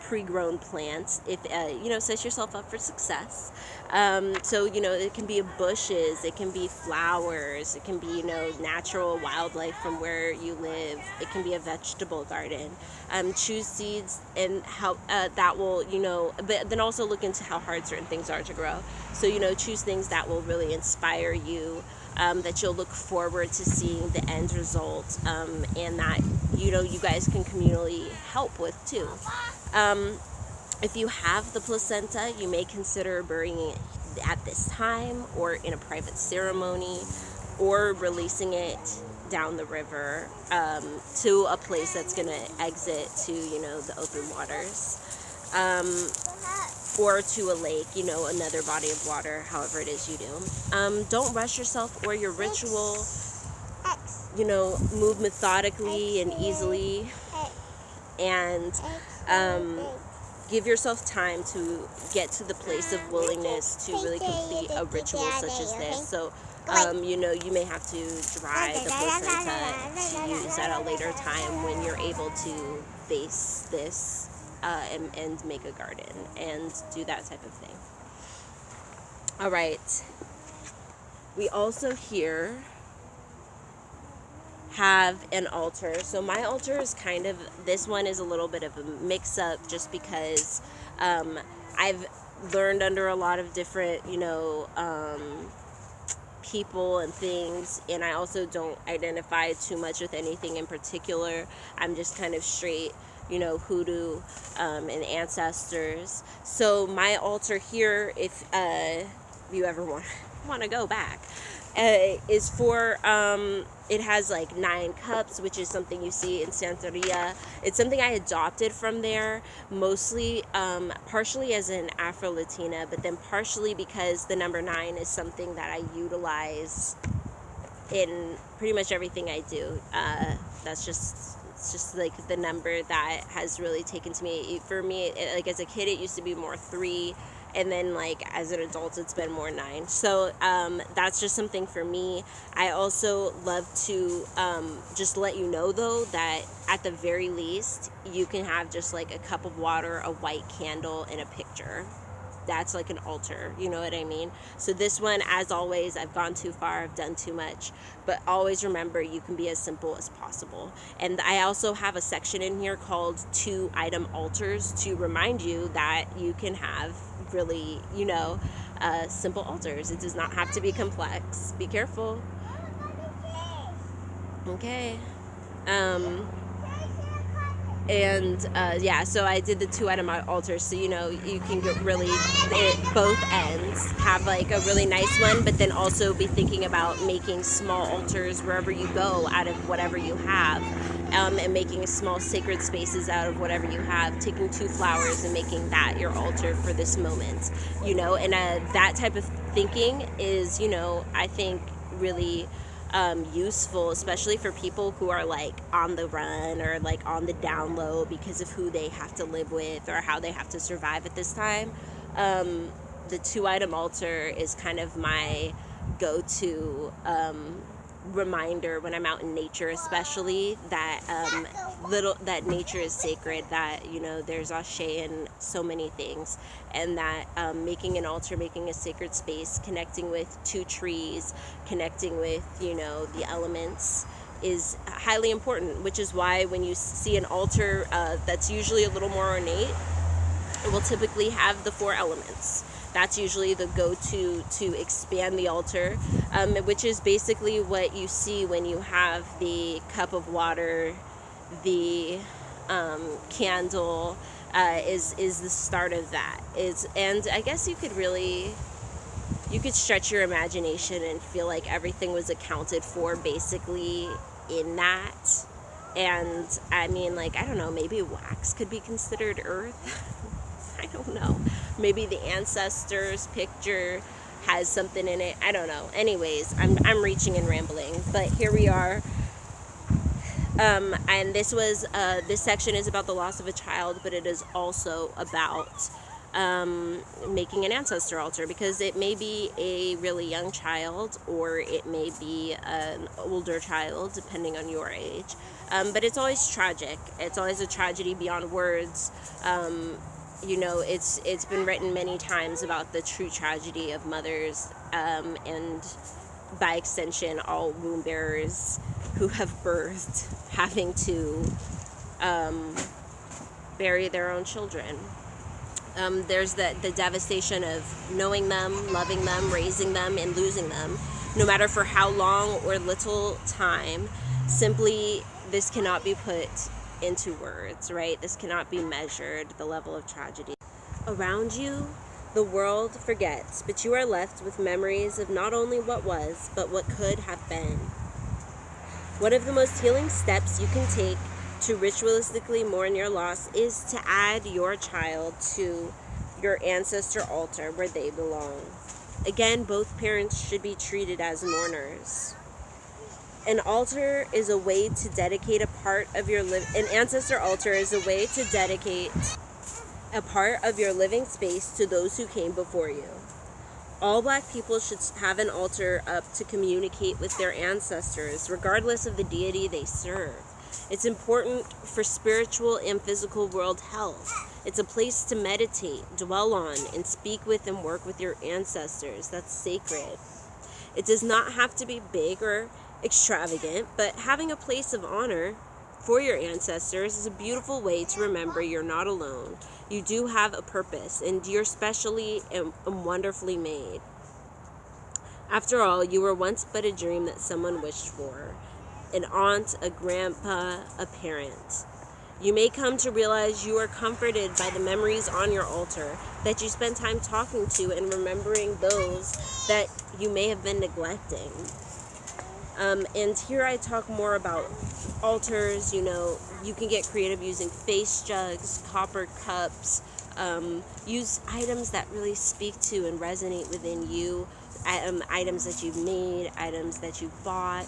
pre-grown plants. If, set yourself up for success. So, it can be bushes. It can be flowers. It can be, natural wildlife from where you live. It can be a vegetable garden. Choose seeds and how that will, but then also look into how hard certain things are to grow. So, choose things that will really inspire you, that you'll look forward to seeing the end result, and that, you guys can communally help with too. If you have the placenta, you may consider burying it at this time, or in a private ceremony, or releasing it down the river to a place that's going to exit to, the open waters, or to a lake, another body of water, however it is you do. Don't rush yourself or your ritual. Move methodically and easily, and give yourself time to get to the place of willingness to really complete a ritual such as this. So, you may have to dry the placenta to use at a later time when you're able to face this and make a garden and do that type of thing. All right. We also here have an altar. So my altar is this one is a little bit of a mix-up, just because I've learned under a lot of different, people and things, and I also don't identify too much with anything in particular. I'm just kind of straight, hoodoo and ancestors. So my altar here, if you ever want to go back, is for it has 9 cups, which is something you see in Santeria. It's something I adopted from there, mostly partially as an Afro-Latina, but then partially because the number 9 is something that I utilize in pretty much everything I do. It's just the number that has really taken to me. For me, as a kid, it used to be more 3, and then as an adult, it's been more 9. So that's just something for me. I also love to just let you know, though, that at the very least, you can have just a cup of water, a white candle, and a picture. That's an altar, you know what I mean? So this one, as always, I've gone too far, I've done too much, but always remember, you can be as simple as possible. And I also have a section in here called 2-item altars to remind you that you can have really, simple altars. It does not have to be complex. Be careful. Okay. So I did the 2-item altars, so you can get really both ends, have a really nice one, but then also be thinking about making small altars wherever you go out of whatever you have, and making small sacred spaces out of whatever you have, taking 2 flowers and making that your altar for this moment, and that type of thinking is, I think, really useful, especially for people who are like on the run or like on the down low because of who they have to live with or how they have to survive at this time. The 2-item altar is kind of my go-to reminder when I'm out in nature, especially that that nature is sacred, that, you know, there's ashe in so many things, and that making an altar, making a sacred space, connecting with 2 trees, connecting with, you know, the elements is highly important, which is why when you see an altar that's usually a little more ornate, it will typically have the 4 elements. That's usually the go-to to expand the altar, which is basically what you see when you have the cup of water, the candle, is the start of that. And I guess you could stretch your imagination and feel like everything was accounted for basically in that. And I mean, like, I don't know, maybe wax could be considered earth. I don't know. Maybe the ancestors' picture has something in it. I don't know. Anyways, I'm reaching and rambling, but here we are. And this section is about the loss of a child, but it is also about making an ancestor altar, because it may be a really young child or it may be an older child, depending on your age. But it's always tragic. It's always a tragedy beyond words. You know, it's been written many times about the true tragedy of mothers, and by extension, all womb bearers who have birthed having to bury their own children. There's the devastation of knowing them, loving them, raising them, and losing them, no matter for how long or little time. Simply, this cannot be put into words, right? This cannot be measured, the level of tragedy. Around you, the world forgets, but you are left with memories of not only what was, but what could have been. One of the most healing steps you can take to ritualistically mourn your loss is to add your child to your ancestor altar where they belong. Again, both parents should be treated as mourners. An altar is a way to dedicate a part of your an ancestor altar is a way to dedicate a part of your living space to those who came before you. All Black people should have an altar up to communicate with their ancestors, regardless of the deity they serve. It's important for spiritual and physical world health. It's a place to meditate, dwell on, and speak with and work with your ancestors. That's sacred. It does not have to be big or extravagant, but having a place of honor for your ancestors is a beautiful way to remember you're not alone. You do have a purpose, and you're specially and wonderfully made. After all, you were once but a dream that someone wished for. An aunt, a grandpa, a parent. You may come to realize you are comforted by the memories on your altar, that you spend time talking to and remembering those that you may have been neglecting. And here I talk more about altars. You know, you can get creative using face jugs, copper cups, use items that really speak to and resonate within you, items that you've made, items that you've bought,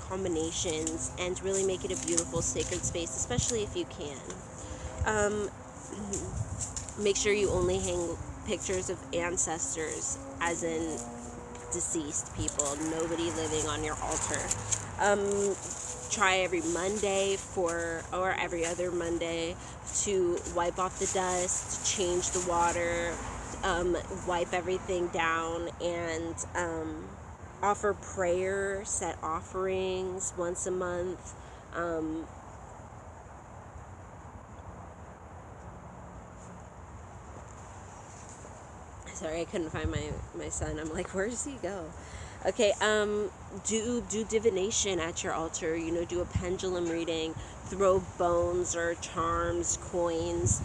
combinations, and really make it a beautiful sacred space, especially if you can. Make sure you only hang pictures of ancestors, as in deceased people, nobody living on your altar. Try every Monday or every other Monday to wipe off the dust, change the water, wipe everything down, and offer prayer, set offerings once a month. Sorry, I couldn't find my son. I'm like, where does he go? Okay, do divination at your altar. You know, do a pendulum reading, throw bones or charms, coins,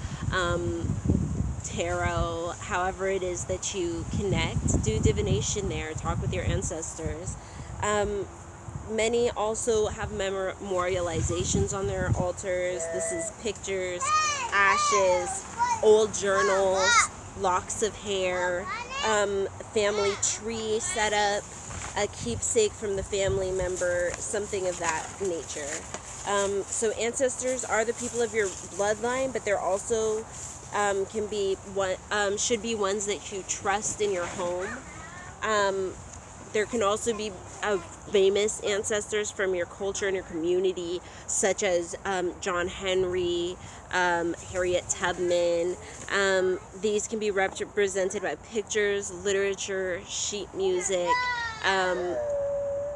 tarot, however it is that you connect. Do divination there. Talk with your ancestors. Many also have memorializations on their altars. This is pictures, ashes, old journals, locks of hair, family tree setup, a keepsake from the family member, something of that nature. So ancestors are the people of your bloodline, but they're also can be one should be ones that you trust in your home. There can also be famous ancestors from your culture and your community, such as John Henry, Harriet Tubman. These can be represented by pictures, literature, sheet music,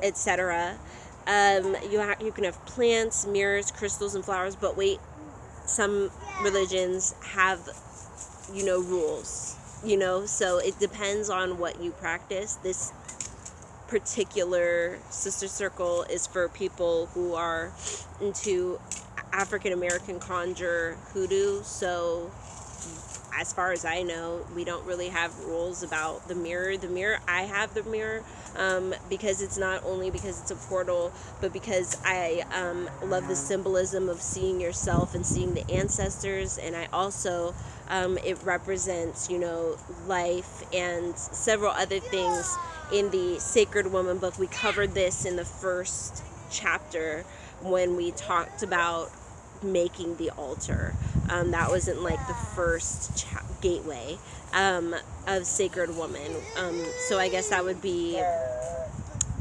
etc. You can have plants, mirrors, crystals, and flowers, but wait, some religions have, rules, so it depends on what you practice. This particular sister circle is for people who are into African American conjure hoodoo, so as far as I know, we don't really have rules about the mirror. I have the mirror because it's not only because it's a portal, but because I love the symbolism of seeing yourself and seeing the ancestors. And I also, it represents, life and several other things in the Sacred Woman book. We covered this in the first chapter when we talked about making the altar. That wasn't like the first gateway of Sacred Woman. So I guess that would be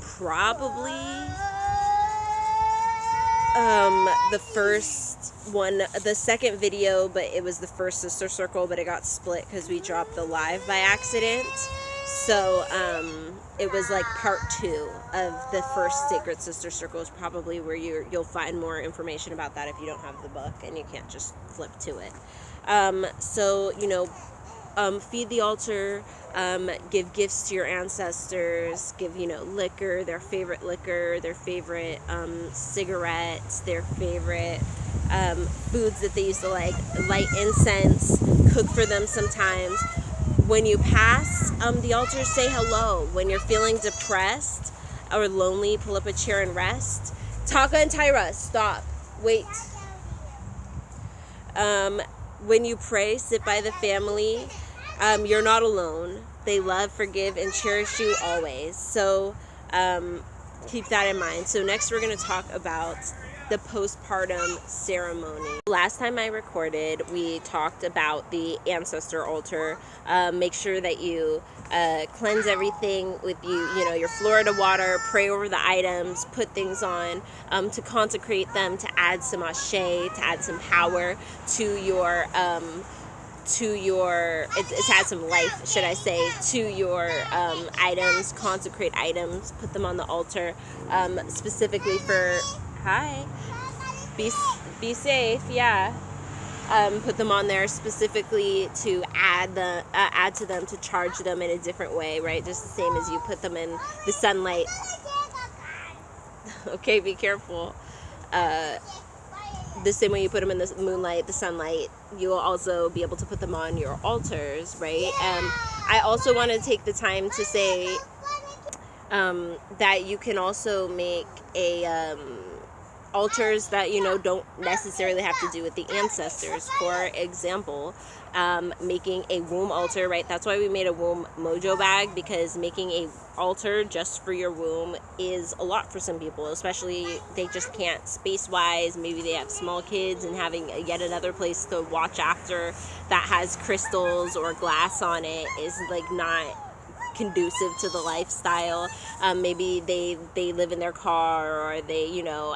probably the first one, the second video, but it was the first sister circle, but it got split because we dropped the live by accident. So it was like part 2 of the first Sacred Sister Circle, is probably where you'll find more information about that if you don't have the book and you can't just flip to it. Feed the altar, give gifts to your ancestors, give, liquor, their favorite cigarettes, their favorite foods that they used to like, light incense, cook for them sometimes. When you pass the altar, say hello. When you're feeling depressed or lonely, pull up a chair and rest. Taka and Tyra, stop. Wait. When you pray, sit by the family. You're not alone. They love, forgive, and cherish you always. So keep that in mind. So next we're going to talk about the postpartum ceremony. Last time I recorded, we talked about the ancestor altar. Make sure that you cleanse everything with your Florida water, pray over the items, put things on to consecrate them, to add some ashe, to add some power to your to add some life, should I say, to your items, consecrate items, put them on the altar, specifically for, hi, be safe, yeah. Put them on there specifically to add to them, to charge them in a different way, right? Just the same as you put them in the sunlight. Okay, be careful. The same way you put them in the moonlight, the sunlight, you will also be able to put them on your altars, right? I also want to take the time to say that you can also make altars that don't necessarily have to do with the ancestors. For example, making a womb altar, right? That's why we made a womb mojo bag, because making a altar just for your womb is a lot for some people, especially they just can't space wise. Maybe they have small kids, and having yet another place to watch after that has crystals or glass on it is like not conducive to the lifestyle. Maybe they live in their car, or they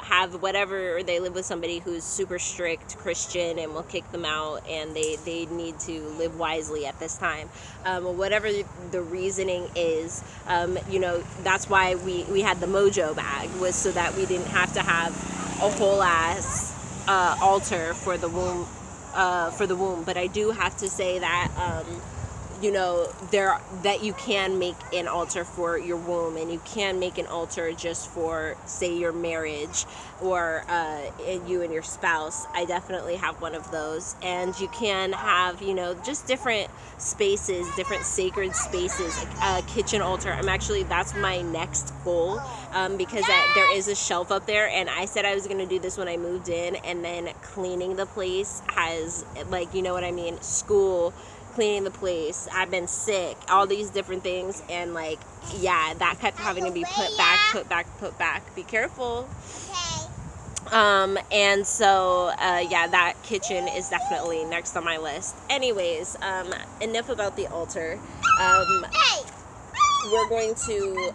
have whatever, or they live with somebody who's super strict Christian and will kick them out, and they need to live wisely at this time. Whatever the reasoning is, that's why we had the mojo bag, was so that we didn't have to have a whole ass altar for the womb. But I do have to say that that you can make an altar for your womb, and you can make an altar just for, say, your marriage, or you and your spouse. I definitely have one of those. And you can have just different spaces, different sacred spaces, like a kitchen altar. That's my next goal, because there is a shelf up there, and I said I was going to do this when I moved in, and then cleaning the place has, school, cleaning the place, I've been sick, all these different things, and like, yeah, that kept having to be put back. Be careful. And so, yeah, that kitchen is definitely next on my list. Anyways, enough about the altar. We're going to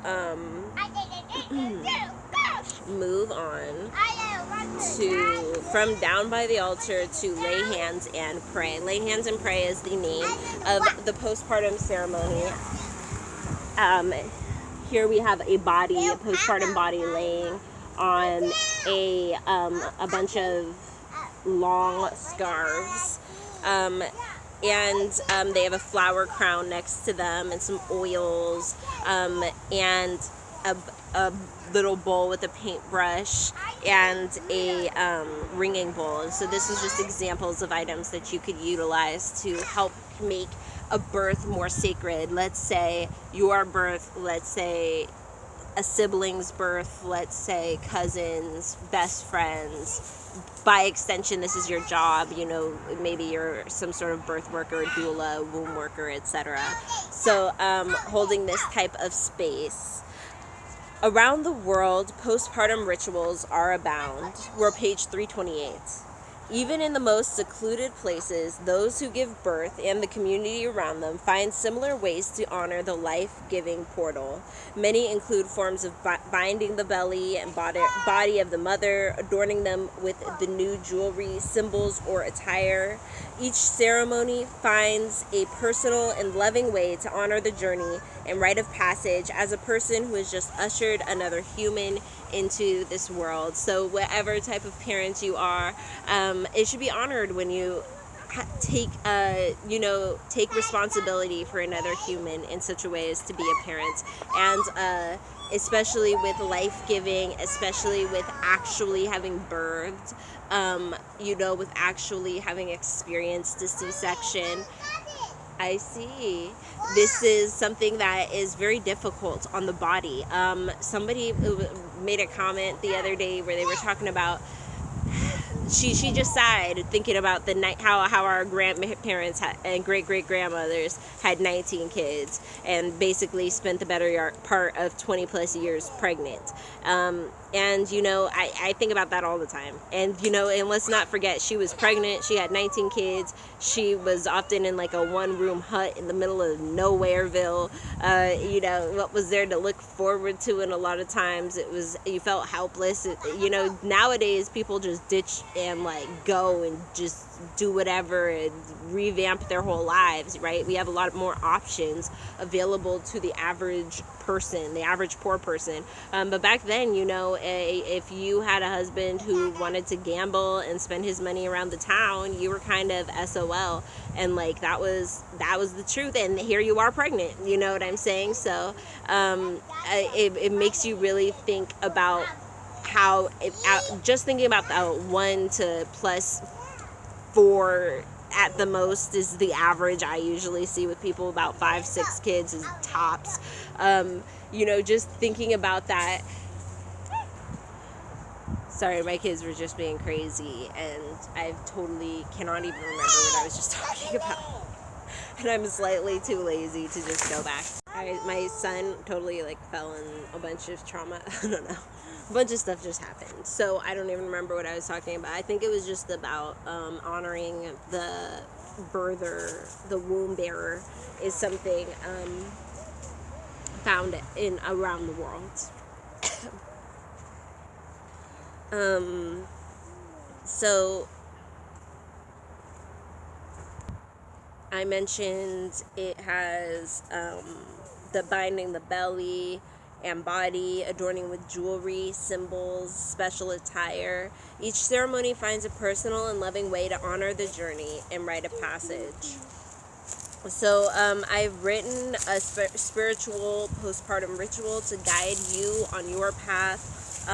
move on from down by the altar to lay hands and pray. Lay hands and pray is the name of the postpartum ceremony. Here we have a postpartum body laying on a bunch of long scarves, and they have a flower crown next to them and some oils, and a little bowl with a paintbrush and a ringing bowl. So this is just examples of items that you could utilize to help make a birth more sacred. Let's say your birth, let's say a sibling's birth, let's say cousins, best friends. By extension, this is your job, you know, maybe you're some sort of birth worker, doula, womb worker, etc. So holding this type of space. Around the world, postpartum rituals are abound. We're page 328. Even in the most secluded places, those who give birth and the community around them find similar ways to honor the life-giving portal. Many include forms of binding the belly and body of the mother, adorning them with the new jewelry, symbols, or attire. Each ceremony finds a personal and loving way to honor the journey and rite of passage as a person who has just ushered another human into this world. So whatever type of parent you are, it should be honored when you take responsibility for another human in such a way as to be a parent. And especially with life-giving, especially with actually having birthed, with actually having experienced a C-section. I see. This is something that is very difficult on the body. Somebody made a comment the other day where they were talking about she just sighed thinking about the night how our grandparents and great-great-grandmothers had 19 kids and basically spent the better part of 20 plus years pregnant. And I think about that all the time. And and let's not forget, she was pregnant, she had 19 kids, she was often in like a one-room hut in the middle of Nowhereville. What was there to look forward to? And a lot of times you felt helpless. Nowadays people just ditch and like go and just do whatever and revamp their whole lives, right? We have a lot more options available to the average person, the average poor person. But back then, if you had a husband who wanted to gamble and spend his money around the town, you were kind of SOL, and like that was the truth. And here you are pregnant, you know what I'm saying? So it makes you really think about how just thinking about the 1 to plus 4 at the most is the average I usually see with people. About 5-6 kids is tops. Just thinking about that. Sorry, my kids were just being crazy, and I totally cannot even remember what I was just talking about. And I'm slightly too lazy to just go back. My son totally fell in a bunch of trauma. I don't know. A bunch of stuff just happened. So I don't even remember what I was talking about. I think it was just about honoring the birther, the womb bearer, is something found in around the world. So I mentioned it has the binding the belly and body, adorning with jewelry, symbols, special attire. Each ceremony finds a personal and loving way to honor the journey and rite of passage. So I've written a spiritual postpartum ritual to guide you on your path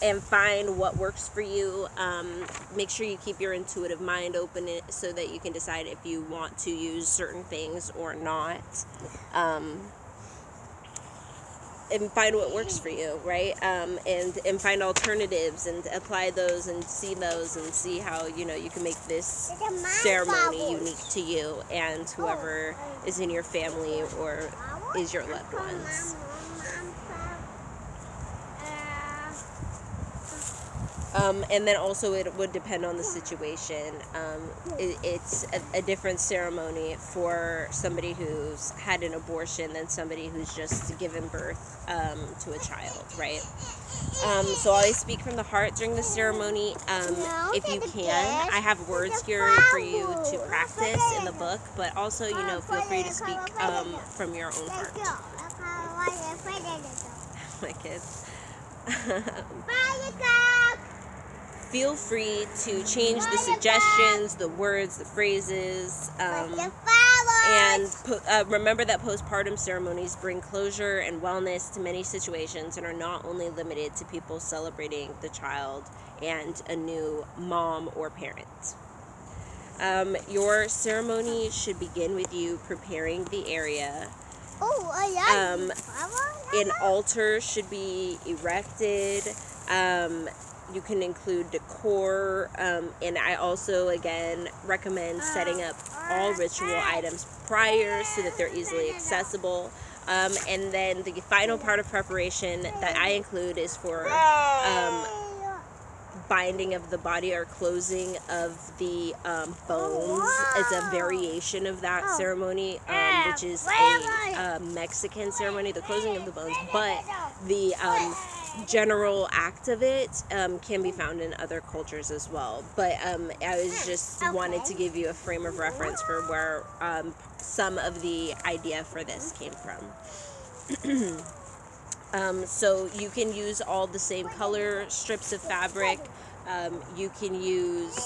and find what works for you. Make sure you keep your intuitive mind open so that you can decide if you want to use certain things or not. and find what works for you, right? And find alternatives and apply those and see how, you know, you can make this ceremony unique to you and whoever is in your family or is your loved ones. And then also it would depend on the situation. It's a different ceremony for somebody who's had an abortion than somebody who's just given birth to a child, right? So I always speak from the heart during the ceremony. If you can, I have words here for you to practice in the book, but also, you know, feel free to speak from your own heart. My kids. Feel free to change the suggestions, the words, the phrases, and remember that postpartum ceremonies bring closure and wellness to many situations and are not only limited to people celebrating the child and a new mom or parent. Your ceremony should begin with you preparing the area. An altar should be erected. You can include decor, and I also, again, recommend setting up all ritual items prior so that they're easily accessible. And then the final part of preparation that I include is for binding of the body or closing of the bones as a variation of that ceremony, which is a Mexican ceremony, the closing of the bones, but the general act of it can be found in other cultures as well. But I was just wanted to give you a frame of reference for where some of the idea for this came from. So you can use all the same color strips of fabric. You can use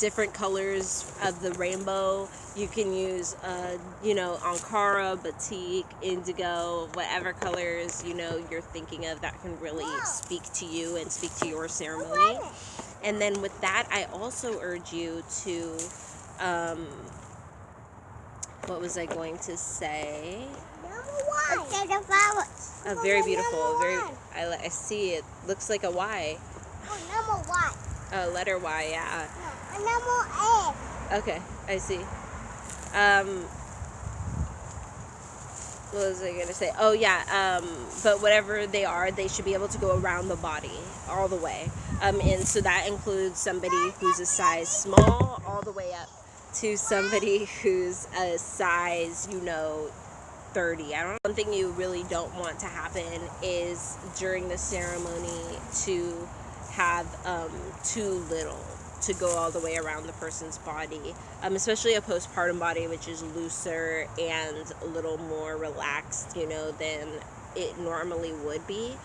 different colors of the rainbow. You can use, Ankara, batik, indigo, whatever colors, you're thinking of that can really speak to you and speak to your ceremony. And then with that, I also urge you to, what was I going to say? Very beautiful. I see it. Looks like a Y. Number Y. Oh, letter Y, yeah. No, number A. Okay, I see. What was I going to say? Oh, yeah. But whatever they are, they should be able to go around the body all the way. And so that includes somebody who's a size small all the way up to somebody who's a size, 30. One thing you really don't want to happen is during the ceremony to have too little to go all the way around the person's body, especially a postpartum body, which is looser and a little more relaxed, than it normally would be.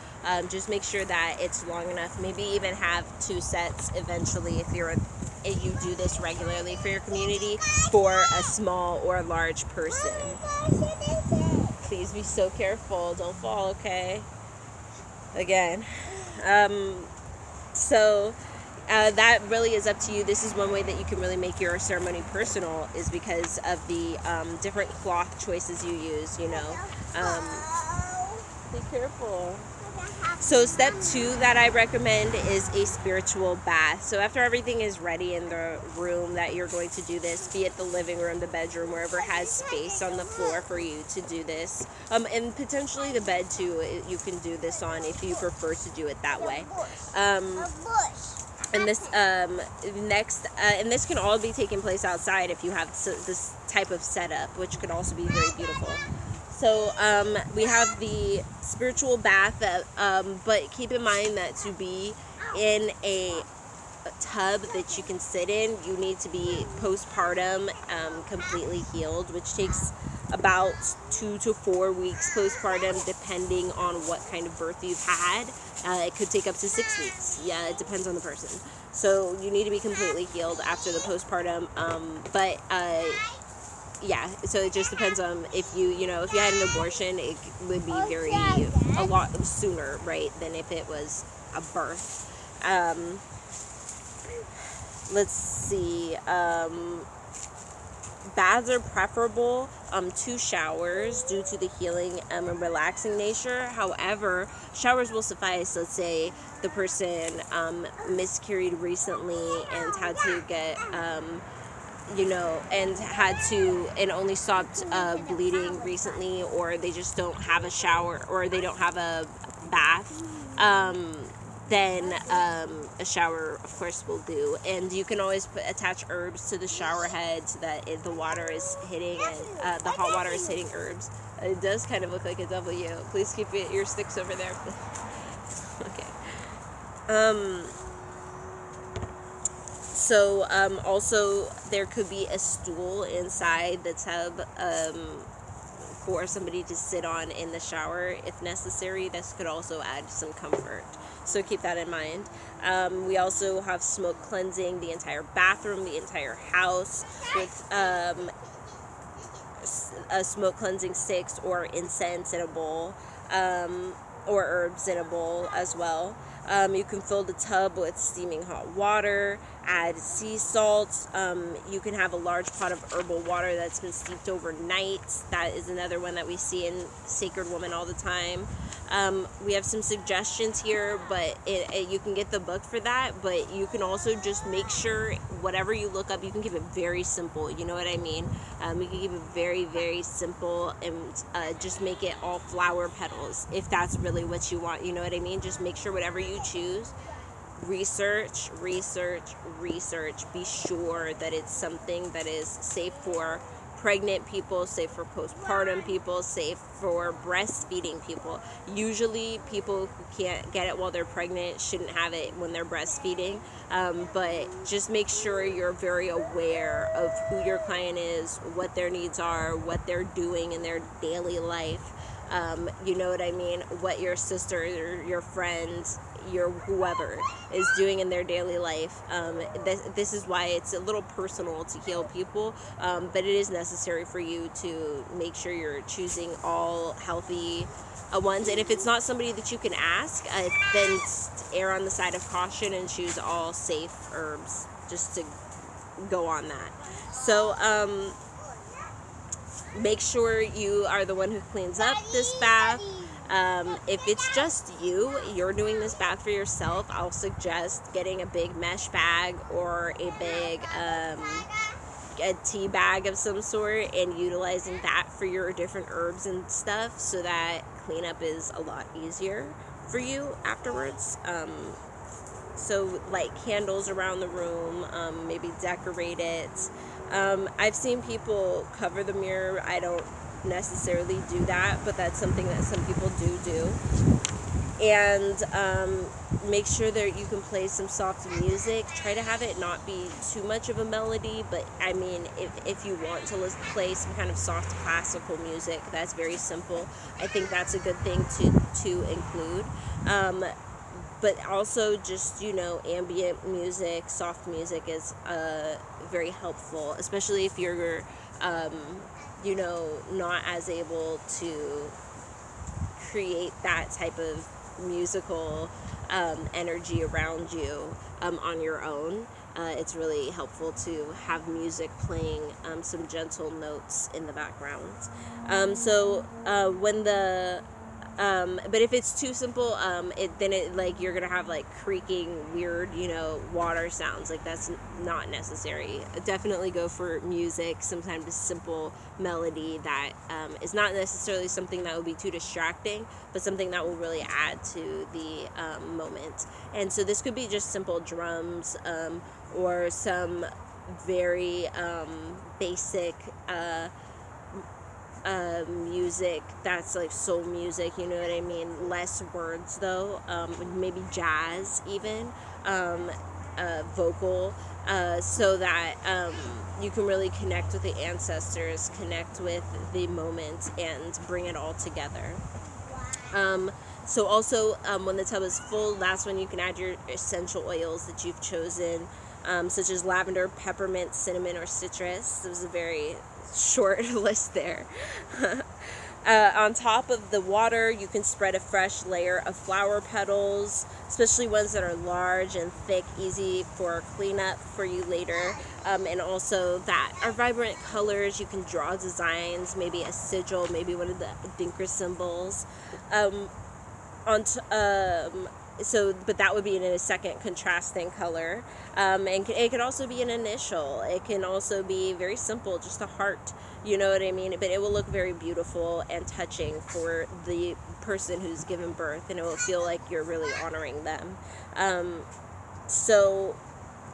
Just make sure that it's long enough. Maybe even have 2 sets eventually if you do this regularly for your community for a small or a large person. Please be so careful. Don't fall, okay? Again. So that really is up to you. This is one way that you can really make your ceremony personal, is because of the different cloth choices you use, Be careful. So step 2 that I recommend is a spiritual bath. So after everything is ready in the room that you're going to do this, be it the living room, the bedroom, wherever has space on the floor for you to do this, and potentially the bed too, you can do this on if you prefer to do it that way. And this and this can all be taking place outside if you have this type of setup, which could also be very beautiful. So we have the spiritual bath, but keep in mind that to be in a tub that you can sit in, you need to be postpartum, completely healed, which takes about 2 to 4 weeks postpartum, depending on what kind of birth you've had. It could take up to 6 weeks. Yeah, it depends on the person. So you need to be completely healed after the postpartum, yeah, so it just depends on if you had an abortion, it would be a lot sooner, right, than if it was a birth. Let's see. Baths are preferable to showers due to the healing and relaxing nature. However, showers will suffice. Let's say the person miscarried recently and had to get and only stopped bleeding recently, or they just don't have a shower, or they don't have a bath, then a shower, of course, will do. And you can always attach herbs to the shower head so that the water is hitting, and the hot water is hitting herbs. It does kind of look like a W. Please keep your sticks over there. Okay. So also there could be a stool inside the tub for somebody to sit on in the shower if necessary. This could also add some comfort. So keep that in mind. We also have smoke cleansing the entire bathroom, the entire house with smoke cleansing sticks or incense in a bowl, or herbs in a bowl as well. You can fill the tub with steaming hot water, add sea salt. You can have a large pot of herbal water that's been steeped overnight. That is another one that we see in Sacred Woman all the time. We have some suggestions here, but you can get the book for that, but you can also just make sure whatever you look up, you can keep it very simple. You know what I mean? You can keep it very, very simple and just make it all flower petals if that's really what you want. You know what I mean? Just make sure whatever you choose, research. Be sure that it's something that is safe for pregnant people, safe for postpartum people, safe for breastfeeding people. Usually people who can't get it while they're pregnant shouldn't have it when they're breastfeeding, but just make sure you're very aware of who your client is, what their needs are, what they're doing in their daily life. You know what I mean? What your sister, your friend, your whoever is doing in their daily life. This is why it's a little personal to heal people, but it is necessary for you to make sure you're choosing all healthy ones. And if it's not somebody that you can ask, then err on the side of caution and choose all safe herbs just to go on that. So make sure you are the one who cleans up this bath. If it's just you're doing this bath for yourself, I'll suggest getting a big mesh bag or a big a tea bag of some sort and utilizing that for your different herbs and stuff, so that cleanup is a lot easier for you afterwards. So light candles around the room, maybe decorate it. I've seen people cover the mirror. I don't necessarily do that, but that's something that some people do. And make sure that you can play some soft music. Try to have it not be too much of a melody, but I mean, if you want to play some kind of soft classical music, that's very simple. I think that's a good thing to include. But also just, ambient music, soft music is very helpful, especially if you're, not as able to create that type of musical energy around you on your own. It's really helpful to have music playing some gentle notes in the background. But if it's too simple, you're gonna have like creaking, weird, water sounds. Like that's not necessary. Definitely go for music, sometimes a simple melody that is not necessarily something that will be too distracting, but something that will really add to the moment. And so this could be just simple drums, or some very basic music that's like soul music, you know what I mean? Less words though, maybe jazz even, vocal, so that you can really connect with the ancestors, connect with the moment, and bring it all together. So also, when the tub is full, that's when you can add your essential oils that you've chosen, such as lavender, peppermint, cinnamon, or citrus. It was a very short list there. On top of the water, you can spread a fresh layer of flower petals, especially ones that are large and thick, easy for cleanup for you later. And also that are vibrant colors. You can draw designs, maybe a sigil, maybe one of the Adinkra symbols. But that would be in a second contrasting color. And it could also be an initial. It can also be very simple, just a heart. You know what I mean? But it will look very beautiful and touching for the person who's given birth, and it will feel like you're really honoring them. And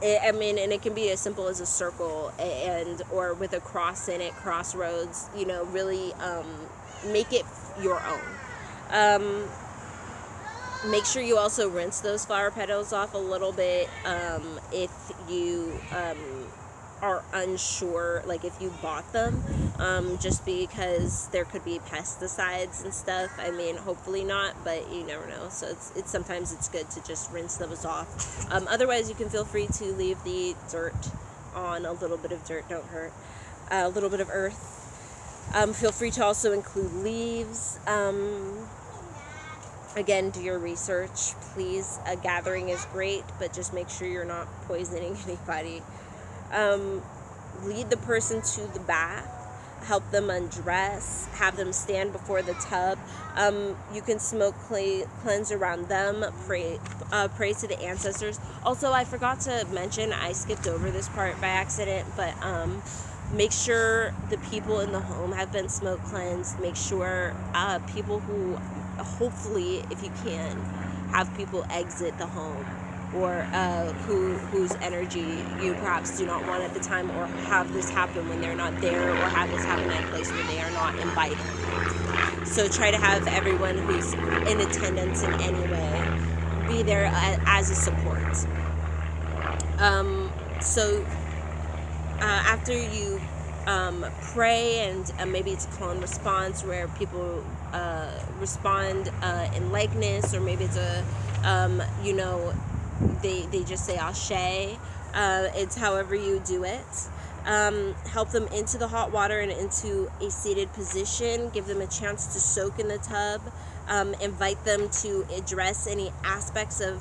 it can be as simple as a circle or with a cross in it, crossroads. Really make it your own. Make sure you also rinse those flower petals off a little bit if you are unsure, like if you bought them, just because there could be pesticides and stuff. I mean, hopefully not, but you never know. So it's sometimes it's good to just rinse those off. Otherwise, you can feel free to leave the dirt on. A little bit of dirt don't hurt. A little bit of earth. Feel free to also include leaves. Again, do your research, please. A gathering is great, but just make sure you're not poisoning anybody. Lead the person to the bath, help them undress, have them stand before the tub. You can smoke cleanse around them, pray to the ancestors. Also, I forgot to mention, I skipped over this part by accident, but make sure the people in the home have been smoke cleansed. Make sure people who, hopefully, if you can, have people exit the home, or whose energy you perhaps do not want at the time, or have this happen when they're not there, or have this happen at a place where they are not invited. So try to have everyone who's in attendance in any way be there as a support. After you pray, and maybe it's a call and response where people respond in likeness, or maybe it's they just say ashe. It's however you do it. Help them into the hot water and into a seated position. Give them a chance to soak in the tub. Invite them to address any aspects of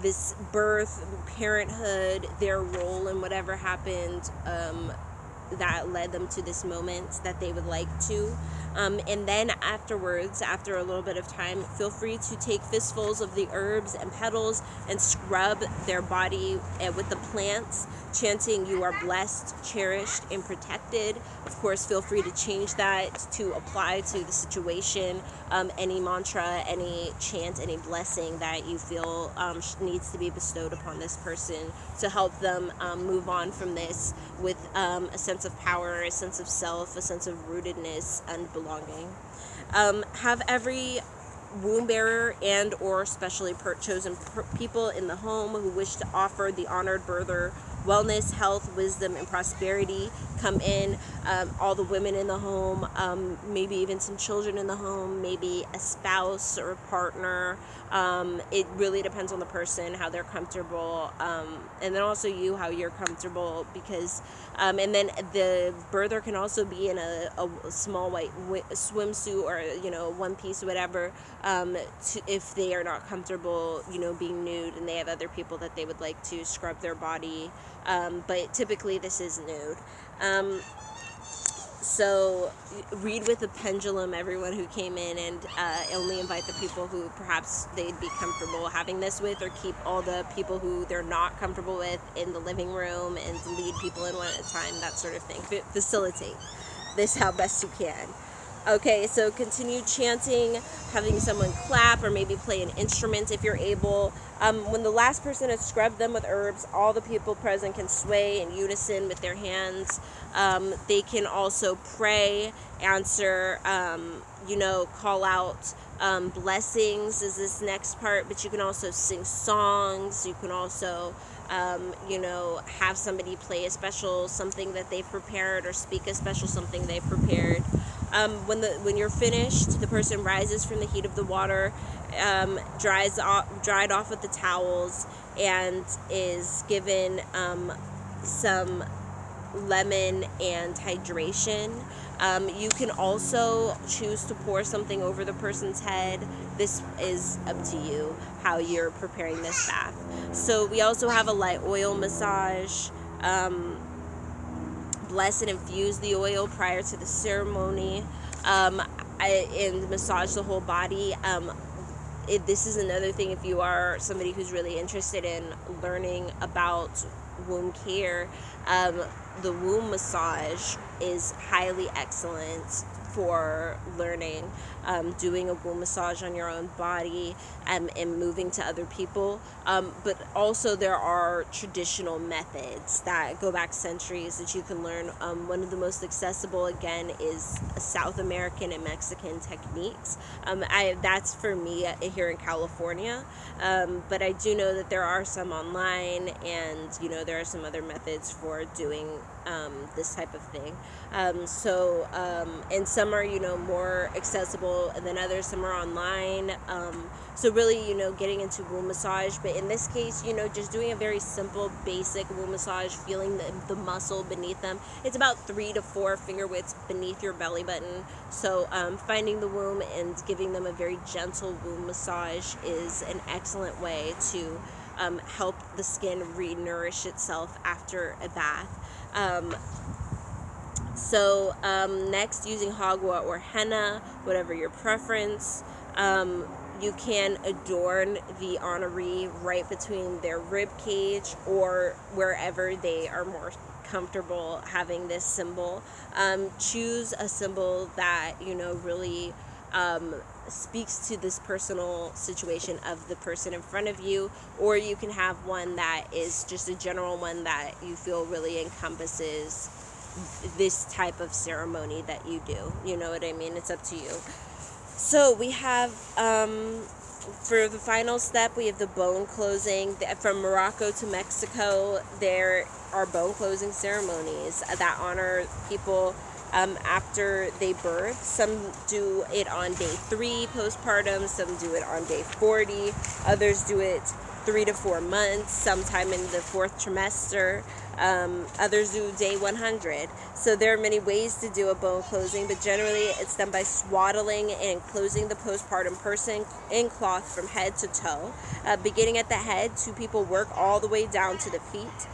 this birth, parenthood, their role in whatever happened that led them to this moment that they would like to. And then afterwards, after a little bit of time, feel free to take fistfuls of the herbs and petals and scrub their body with the plants, chanting, "You are blessed, cherished, and protected." Of course, feel free to change that to apply to the situation. Any mantra, any chant, any blessing that you feel needs to be bestowed upon this person to help them move on from this with a sense of power, a sense of self, a sense of rootedness and belonging. Have every womb bearer and or specially chosen people in the home who wish to offer the honored birther wellness, health, wisdom, and prosperity come in. All the women in the home, maybe even some children in the home, maybe a spouse or a partner. It really depends on the person, how they're comfortable, and then also you, how you're comfortable, because and then the birther can also be in a small white swimsuit, or one piece, whatever, if they are not comfortable being nude, and they have other people that they would like to scrub their body, but typically this is nude. So read with a pendulum, everyone who came in, and only invite the people who perhaps they'd be comfortable having this with, or keep all the people who they're not comfortable with in the living room, and lead people in one at a time, that sort of thing. Facilitate this how best you can. Okay, so continue chanting, having someone clap, or maybe play an instrument if you're able. When the last person has scrubbed them with herbs, all the people present can sway in unison with their hands. They can also pray, answer, call out blessings is this next part, but you can also sing songs. You can also have somebody play a special something that they've prepared, or speak a special something they've prepared. When you're finished, the person rises from the heat of the water, dried off with the towels, and is given some lemon and hydration. You can also choose to pour something over the person's head. This is up to you how you're preparing this bath. So we also have a light oil massage. Bless and infuse the oil prior to the ceremony, and massage the whole body. This is another thing if you are somebody who's really interested in learning about womb care. The womb massage is highly excellent for learning, doing a womb massage on your own body, and moving to other people. But also there are traditional methods that go back centuries that you can learn. One of the most accessible, again, is South American and Mexican techniques. That's for me here in California. But I do know that there are some online, and there are some other methods for doing this type of thing. And some are more accessible than others. Some are online. So really getting into womb massage, but in this case just doing a very simple basic womb massage, feeling the muscle beneath them. It's about 3 to 4 finger widths beneath your belly button. So finding the womb and giving them a very gentle womb massage is an excellent way to help the skin re-nourish itself after a bath. Next, using hagwa or henna, whatever your preference. You can adorn the honoree right between their rib cage or wherever they are more comfortable having this symbol. Choose a symbol that really speaks to this personal situation of the person in front of you, or you can have one that is just a general one that you feel really encompasses this type of ceremony that you do. You know what I mean? It's up to you. So we have, for the final step, we have the bone closing. From Morocco to Mexico, there are bone closing ceremonies that honor people after they birth. Some do it on day 3 postpartum, some do it on day 40, others do it 3 to 4 months, sometime in the 4th trimester. Others do day 100. So there are many ways to do a bone closing, but generally it's done by swaddling and closing the postpartum person in cloth from head to toe. Beginning at the head, 2 people work all the way down to the feet.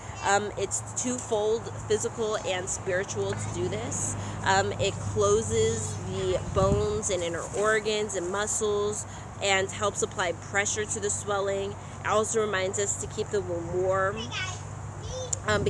It's twofold, physical and spiritual, to do this. It closes the bones and inner organs and muscles and helps apply pressure to the swelling. It also reminds us to keep the womb warm. And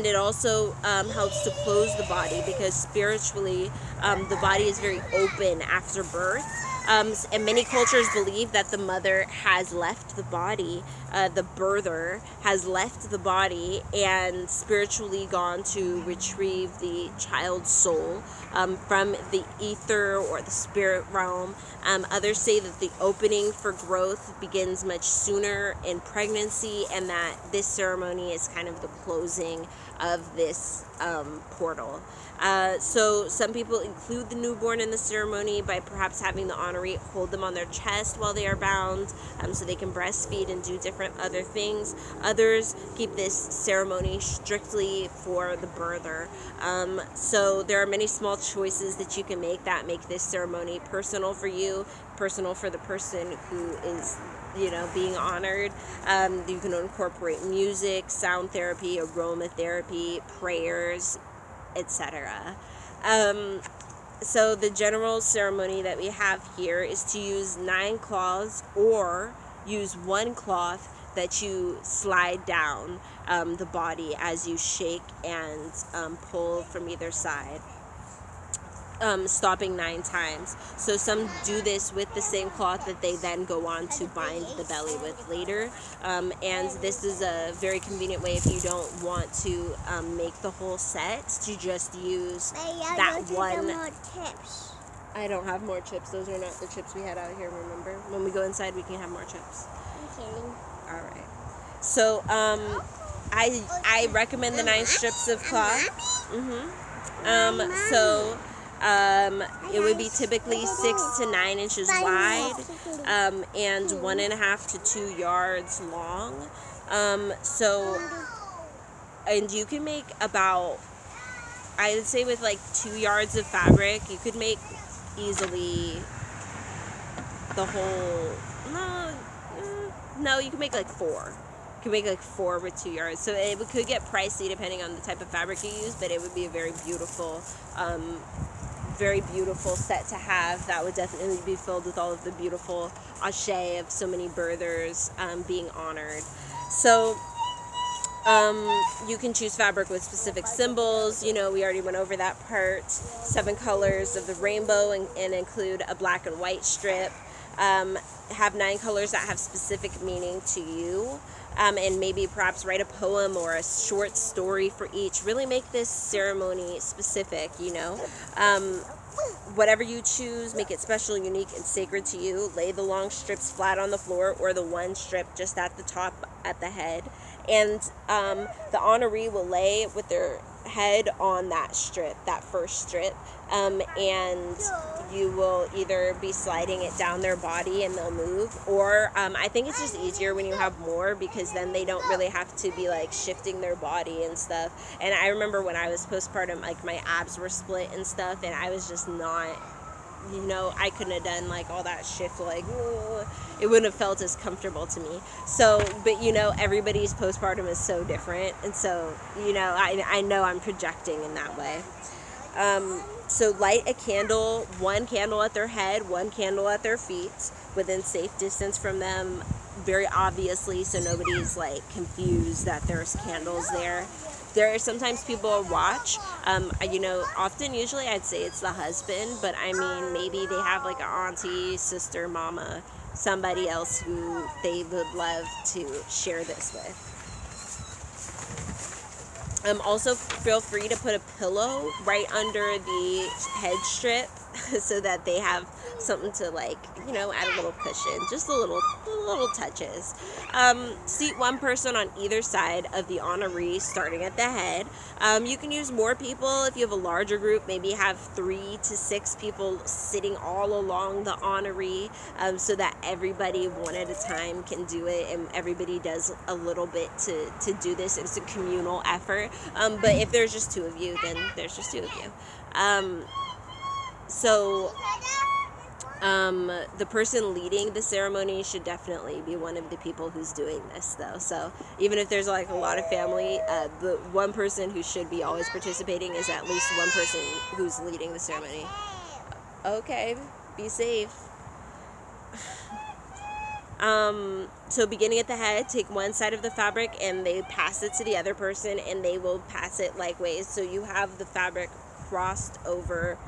it also helps to close the body, because spiritually the body is very open after birth. And many cultures believe that the mother has left the body, the birther has left the body and spiritually gone to retrieve the child's soul from the ether or the spirit realm. Others say that the opening for growth begins much sooner in pregnancy, and that this ceremony is kind of the closing of this portal. So some people include the newborn in the ceremony by perhaps having the honoree hold them on their chest while they are bound, so they can breastfeed and do different other things. Others keep this ceremony strictly for the birther. So there are many small choices that you can make that make this ceremony personal for you, personal for the person who is being honored. You can incorporate music, sound therapy, aromatherapy, prayers, etc. So the general ceremony that we have here is to use 9 cloths, or use 1 cloth that you slide down the body as you shake and pull from either side. Stopping 9 times. So some do this with the same cloth that they then go on to bind the belly with later. And this is a very convenient way if you don't want to make the whole set, to just use that one. More tips. I don't have more chips. Those are not the chips we had out here, remember? When we go inside, we can have more chips. I'm kidding. All right. So I recommend the 9 strips of cloth. It would be typically 6 to 9 inches wide, and 1.5 to 2 yards long. And you can make about, I would say with like 2 yards of fabric, you could make easily the whole, no, you can make like 4. You can make like 4 with 2 yards. So it could get pricey depending on the type of fabric you use, but it would be a very beautiful set to have. That would definitely be filled with all of the beautiful cachet of so many birthers being honored. So you can choose fabric with specific symbols. We already went over that part. 7 colors of the rainbow and include a black and white strip. Have 9 colors that have specific meaning to you. And maybe perhaps write a poem or a short story for each. Really make this ceremony specific, Whatever you choose, make it special, unique, and sacred to you. Lay the long strips flat on the floor or the one strip just at the top at the head. And the honoree will lay with their head on that strip, that first strip. And you will either be sliding it down their body and they'll move, or I think it's just easier when you have more, because then they don't really have to be like shifting their body and stuff. And I remember when I was postpartum, like my abs were split and stuff, and I was just not, I couldn't have done like all that shift, like it wouldn't have felt as comfortable to me. So, but everybody's postpartum is so different, and so I know I'm projecting in that way. So light a candle, 1 candle at their head, 1 candle at their feet, within safe distance from them, very obviously, so nobody's like confused that there's candles there. There are sometimes people watch, often, usually I'd say it's the husband, but I mean, maybe they have like an auntie, sister, mama, somebody else who they would love to share this with. Also, feel free to put a pillow right under the head strip so that they have something to add a little cushion, just the little touches. Seat 1 person on either side of the honoree, starting at the head. You can use more people if you have a larger group. Maybe have 3 to 6 people sitting all along the honoree, so that everybody one at a time can do it, and everybody does a little bit to do this. It's a communal effort. But if there's just 2 of you, then there's just 2 of you. The person leading the ceremony should definitely be one of the people who's doing this, though. So even if there's like a lot of family, the one person who should be always participating is at least one person who's leading the ceremony. Okay, be safe. So beginning at the head, take one side of the fabric and they pass it to the other person, and they will pass it likewise. So you have the fabric crossed over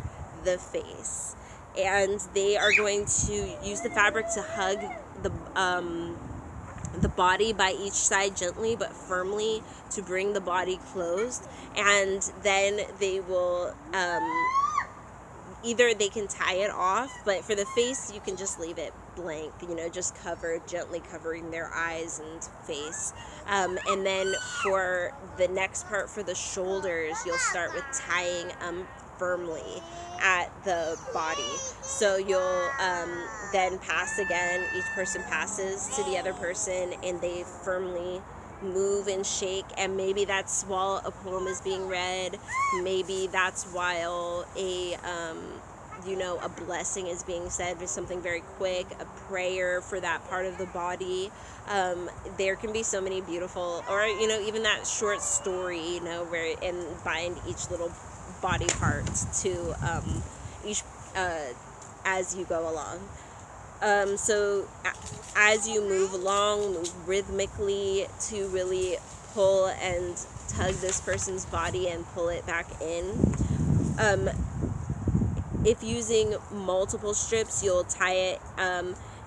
the face, and they are going to use the fabric to hug the body by each side gently but firmly to bring the body closed. And then they will either they can tie it off, but for the face you can just leave it blank, just covered, gently covering their eyes and face. And then for the next part, for the shoulders, you'll start with tying firmly at the body. So you'll then pass again. Each person passes to the other person, and they firmly move and shake. And maybe that's while a poem is being read. Maybe that's while a blessing is being said with something very quick, a prayer for that part of the body. There can be so many beautiful, or even that short story, where and bind each little body part to each as you go along. So as you move along, move rhythmically to really pull and tug this person's body and pull it back in. If using multiple strips, you'll tie it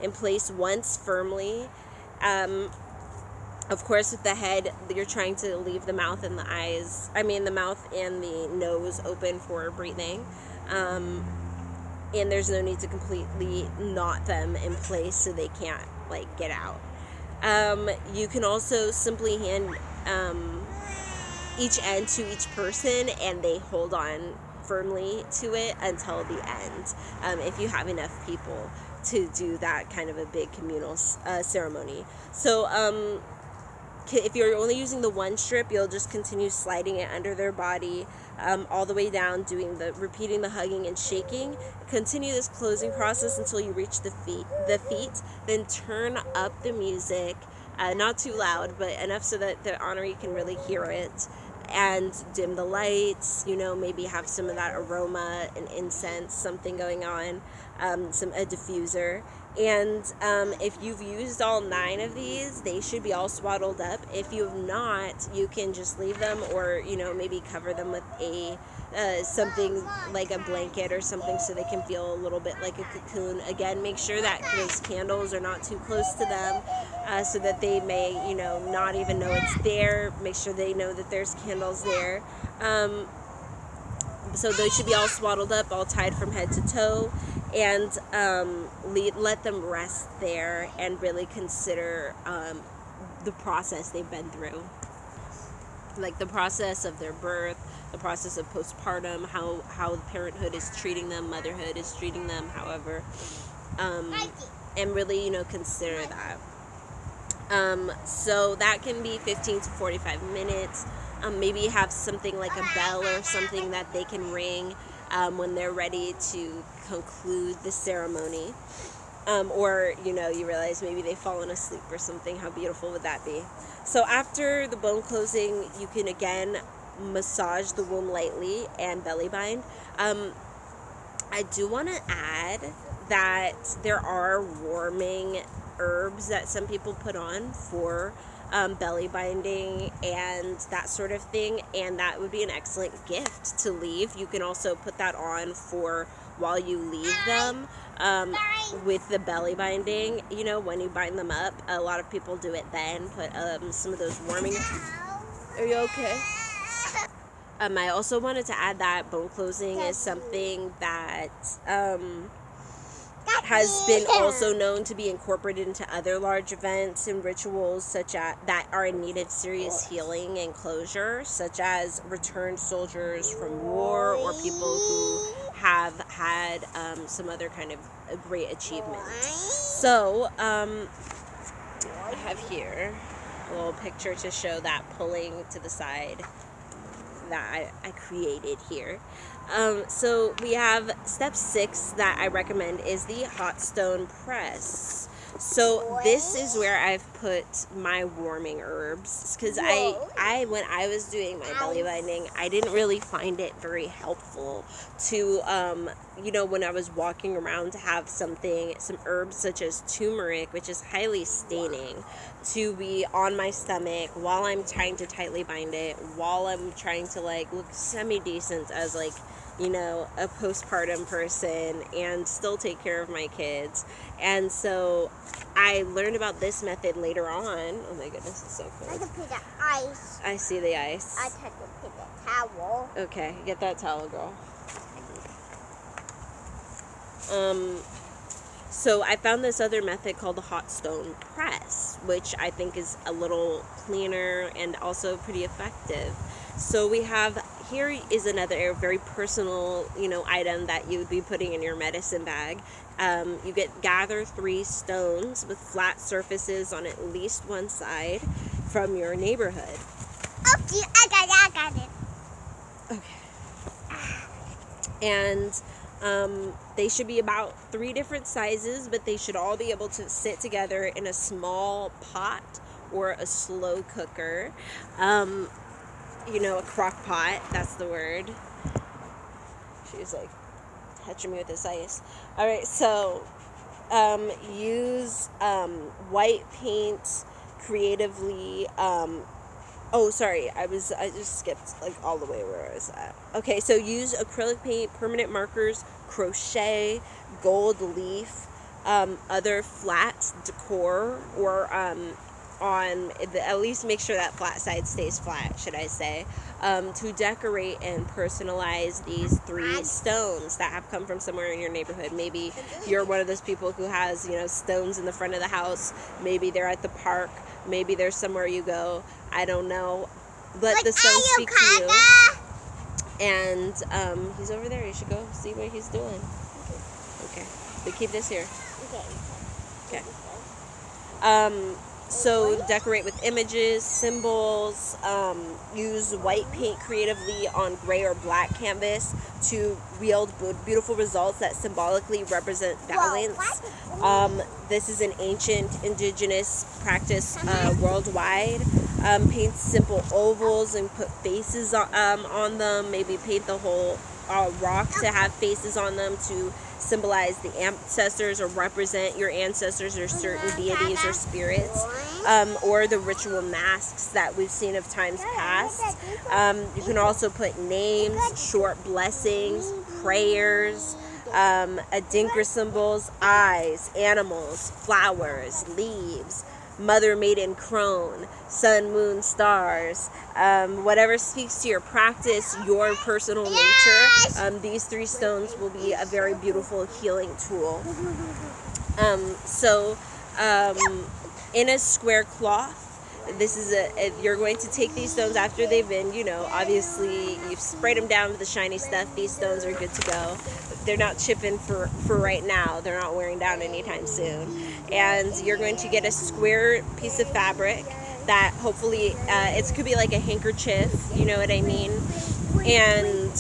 in place once firmly. Of course, with the head, you're trying to leave the mouth and the eyes, the mouth and the nose open for breathing. And there's no need to completely knot them in place so they can't, get out. You can also simply hand each end to each person, and they hold on firmly to it until the end, if you have enough people to do that kind of a big communal ceremony. So if you're only using the one strip, you'll just continue sliding it under their body, all the way down, repeating the hugging and shaking. Continue this closing process until you reach the feet. Then turn up the music, not too loud, but enough so that the honoree can really hear it. And dim the lights, maybe have some of that aroma and incense, something going on, a diffuser. And if you've used all 9 of these, they should be all swaddled up. If you have not, you can just leave them, or maybe cover them with something like a blanket or something, so they can feel a little bit like a cocoon. Again, make sure that those candles are not too close to them, so that they may not even know it's there. Make sure they know that there's candles there. So they should be all swaddled up, all tied from head to toe, and let them rest there and really consider the process they've been through, like the process of their birth, the process of postpartum, how parenthood is treating them, motherhood is treating them, however, and really consider that. So that can be 15 to 45 minutes. Maybe have something like a bell or something that they can ring when they're ready to conclude the ceremony. Or, you realize maybe they've fallen asleep or something. How beautiful would that be? So after the bone closing, you can again massage the womb lightly and belly bind. I do want to add that there are warming herbs that some people put on for belly binding and that sort of thing, and that would be an excellent gift to leave. You can also put that on for while you leave them with the belly binding. When you bind them up, a lot of people do it then. Put some of those warming. Are you okay? I also wanted to add that bone closing is something that has been also known to be incorporated into other large events and rituals such as that are in need of serious healing and closure, such as returned soldiers from war or people who have had some other kind of a great achievement. So I have here a little picture to show that pulling to the side that I created here. So we have step 6 that I recommend is the hot stone press. So this is where I've put my warming herbs, because I when I was doing my belly binding, I didn't really find it very helpful to when I was walking around to have some herbs such as turmeric, which is highly staining, to be on my stomach while I'm trying to tightly bind it, while I'm trying to look semi-decent as a postpartum person and still take care of my kids. And so I learned about this method later on. Oh my goodness, it's so cool. I can put the ice. I see the ice. I had to put the towel. Okay, get that towel, girl. So I found this other method called the hot stone press, which I think is a little cleaner and also pretty effective. So we have, here is another very personal, item that you would be putting in your medicine bag. You gather 3 stones with flat surfaces on at least one side from your neighborhood. Okay, I got it. Okay. And they should be about 3 different sizes, but they should all be able to sit together in a small pot or a slow cooker. A crock pot, that's the word. She's touching me with this ice. All right, so use white paint creatively. I just skipped all the way where I was at. Okay, so use acrylic paint, permanent markers, crochet, gold leaf, other flat decor, or at least make sure that flat side stays flat, should I say, to decorate and personalize these 3 stones that have come from somewhere in your neighborhood. Maybe you're one of those people who has, stones in the front of the house. Maybe they're at the park. Maybe they're somewhere you go. I don't know. Let the stones speak to you. And he's over there. You should go see what he's doing. Okay. But keep this here. Okay. Okay. So decorate with images, symbols, use white paint creatively on gray or black canvas to wield beautiful results that symbolically represent balance. This is an ancient indigenous practice worldwide. Paint simple ovals and put faces on them. Maybe paint the whole rock to have faces on them to symbolize the ancestors or represent your ancestors or certain deities or spirits, or the ritual masks that we've seen of times past. You can also put names, short blessings, prayers, Adinkra symbols, eyes, animals, flowers, leaves, mother, maiden, crone, sun, moon, stars, whatever speaks to your practice, your personal nature. These 3 stones will be a very beautiful healing tool. In a square cloth, this is you're going to take these stones after they've been, obviously you've sprayed them down with the shiny stuff. These stones are good to go. They're not chipping for right now. They're not wearing down anytime soon. And you're going to get a square piece of fabric that hopefully, it could be like a handkerchief, you know what I mean? And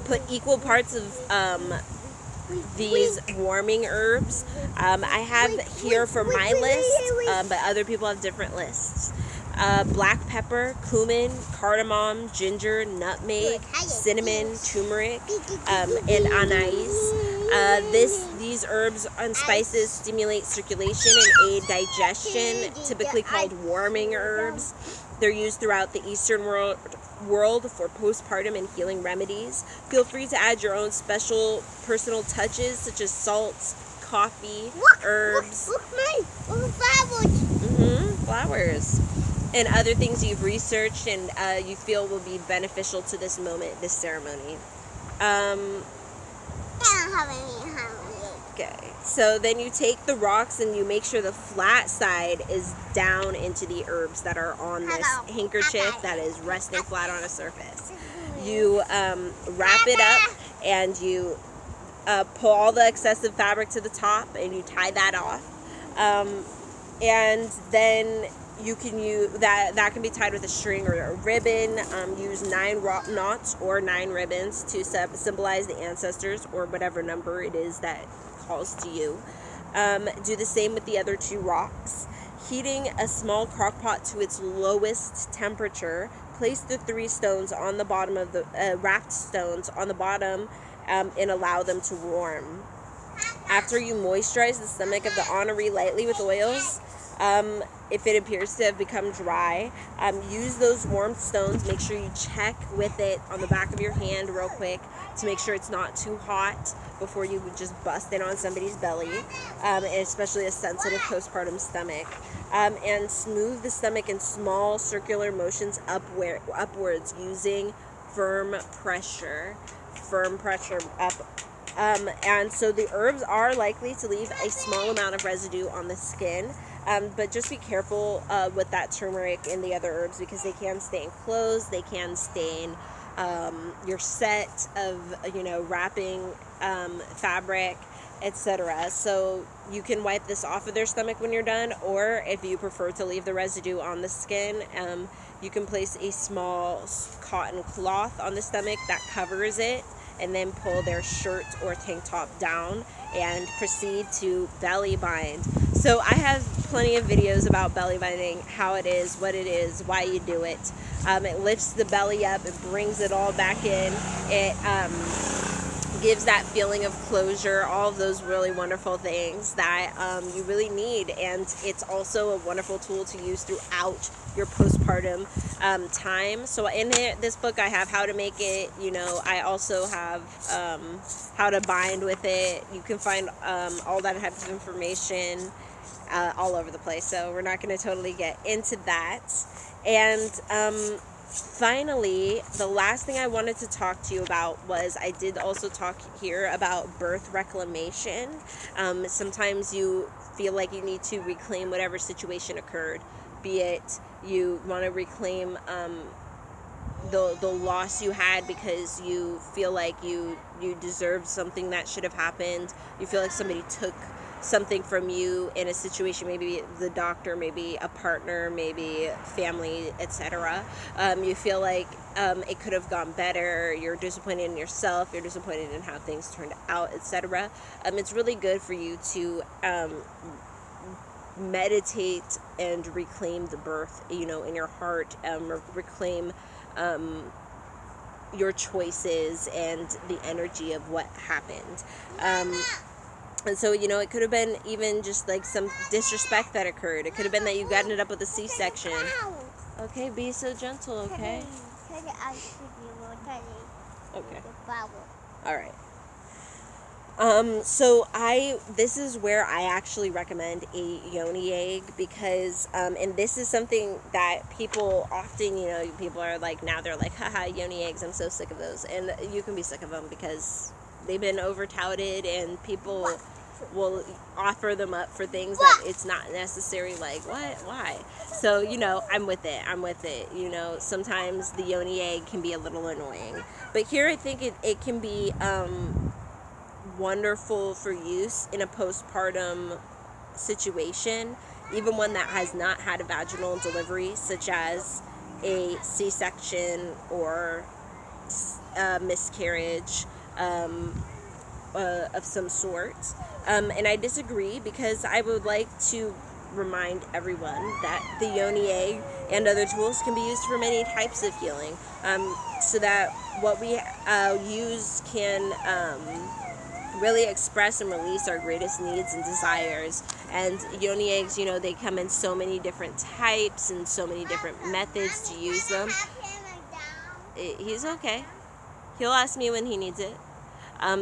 put equal parts of these warming herbs. I have here for my list, but other people have different lists. Black pepper, cumin, cardamom, ginger, nutmeg, cinnamon, turmeric, and anise. These herbs and spices stimulate circulation and aid digestion, typically called warming herbs. They're used throughout the Eastern world for postpartum and healing remedies. Feel free to add your own special personal touches, such as salts, coffee, herbs. Look, flowers. Flowers. And other things you've researched and you feel will be beneficial to this moment, this ceremony. I don't have any harmony. Okay, so then you take the rocks and you make sure the flat side is down into the herbs that are on this handkerchief that is resting flat on a surface. You wrap it up and you pull all the excessive fabric to the top and you tie that off. And then you can use that can be tied with a string or a ribbon. Use 9 knots or 9 ribbons to symbolize the ancestors or whatever number it is that calls to you. Do the same with the other 2 rocks. Heating a small crock pot to its lowest temperature, place the 3 stones on the bottom of the wrapped stones on the bottom and allow them to warm. After you moisturize the stomach of the honoree lightly with oils, if it appears to have become dry, use those warm stones. Make sure you check with it on the back of your hand real quick to make sure it's not too hot before you would just bust it on somebody's belly, and especially a sensitive postpartum stomach. And smooth the stomach in small circular motions upwards using firm pressure up. And so the herbs are likely to leave a small amount of residue on the skin, but just be careful with that turmeric and the other herbs because they can stain clothes, they can stain your set of wrapping fabric, etc. So you can wipe this off of their stomach when you're done, or if you prefer to leave the residue on the skin, you can place a small cotton cloth on the stomach that covers it and then pull their shirt or tank top down and proceed to belly bind. So I have plenty of videos about belly binding, how it is, what it is, why you do it. It lifts the belly up, it brings it all back in, it gives that feeling of closure, all of those really wonderful things that you really need. And it's also a wonderful tool to use throughout your postpartum time. So in this book I have how to make it, I also have how to bind with it. You can find all that type of information all over the place, so we're not going to totally get into that. And finally, the last thing I wanted to talk to you about was I did also talk here about birth reclamation. Sometimes you feel like you need to reclaim whatever situation occurred, be it you want to reclaim the loss you had because you feel like you deserve something that should have happened. You feel like somebody took something from you in a situation, maybe the doctor, maybe a partner, maybe family, etc. You feel like it could have gone better, you're disappointed in yourself, you're disappointed in how things turned out, etc. It's really good for you to meditate and reclaim the birth, in your heart, reclaim your choices and the energy of what happened. And so, it could have been even just like some disrespect that occurred. It could have been that you ended up with a C-section. Okay, be so gentle, okay? Okay. All right. So this is where I actually recommend a yoni egg, because, and this is something that people often, people are like, now they're like, haha, yoni eggs, I'm so sick of those. And you can be sick of them because they've been over touted, and people will offer them up for things that it's not necessary. Like, what? Why? So, I'm with it. Sometimes the yoni egg can be a little annoying. But here I think it can be, wonderful for use in a postpartum situation, even one that has not had a vaginal delivery, such as a C-section or a miscarriage of some sort. And I disagree, because I would like to remind everyone that the yoni egg and other tools can be used for many types of healing, so that what we use can really express and release our greatest needs and desires. And yoni eggs, they come in so many different types and so many different methods to use them. He's okay. He'll ask me when he needs it.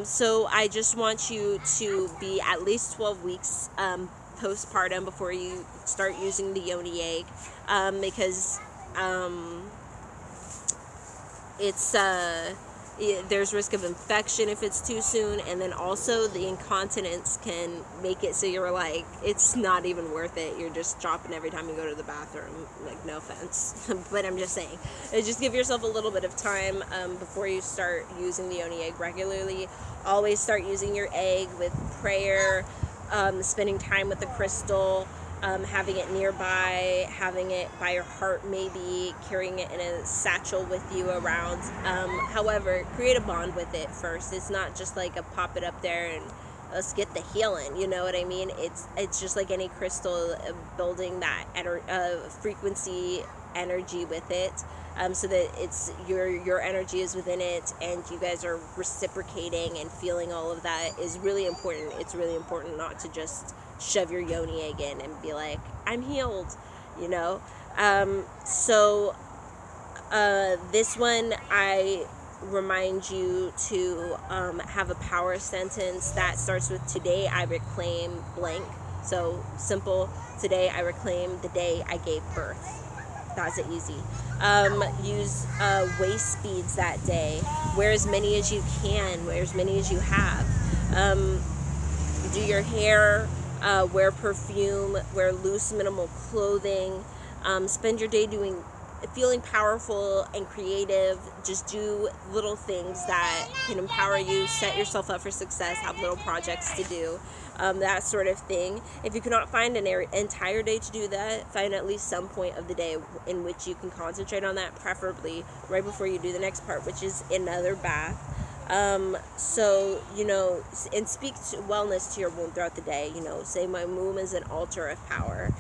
So I just want you to be at least 12 weeks postpartum before you start using the yoni egg, because it's there's risk of infection if it's too soon, and then also the incontinence can make it so you're like, it's not even worth it. You're just dropping every time you go to the bathroom. Like, no offense, but I'm just saying, just give yourself a little bit of time before you start using the yoni egg regularly. Always start using your egg with prayer, spending time with the crystal, having it nearby, having it by your heart, maybe carrying it in a satchel with you around. However, create a bond with it first. It's not just like a pop it up there and let's get the healing, you know what I mean? It's just like any crystal, building that frequency energy with it, so that it's your energy is within it, and you guys are reciprocating and feeling all of that is really important. It's really important not to just shove your yoni egg in and be like, I'm healed, so this one, I remind you to have a power sentence that starts with, today I reclaim blank. So simple, today I reclaim the day I gave birth. That's it, easy. Use waist beads that day. Wear as many as you can. Wear as many as you have. Do your hair. Wear perfume. Wear loose, minimal clothing. Spend your day feeling powerful and creative. Just do little things that can empower you. Set yourself up for success. Have little projects to do. That sort of thing. If you cannot find an entire day to do that, find at least some point of the day in which you can concentrate on that, preferably right before you do the next part, which is another bath. So, and speak wellness to your womb throughout the day. Say, my womb is an altar of power.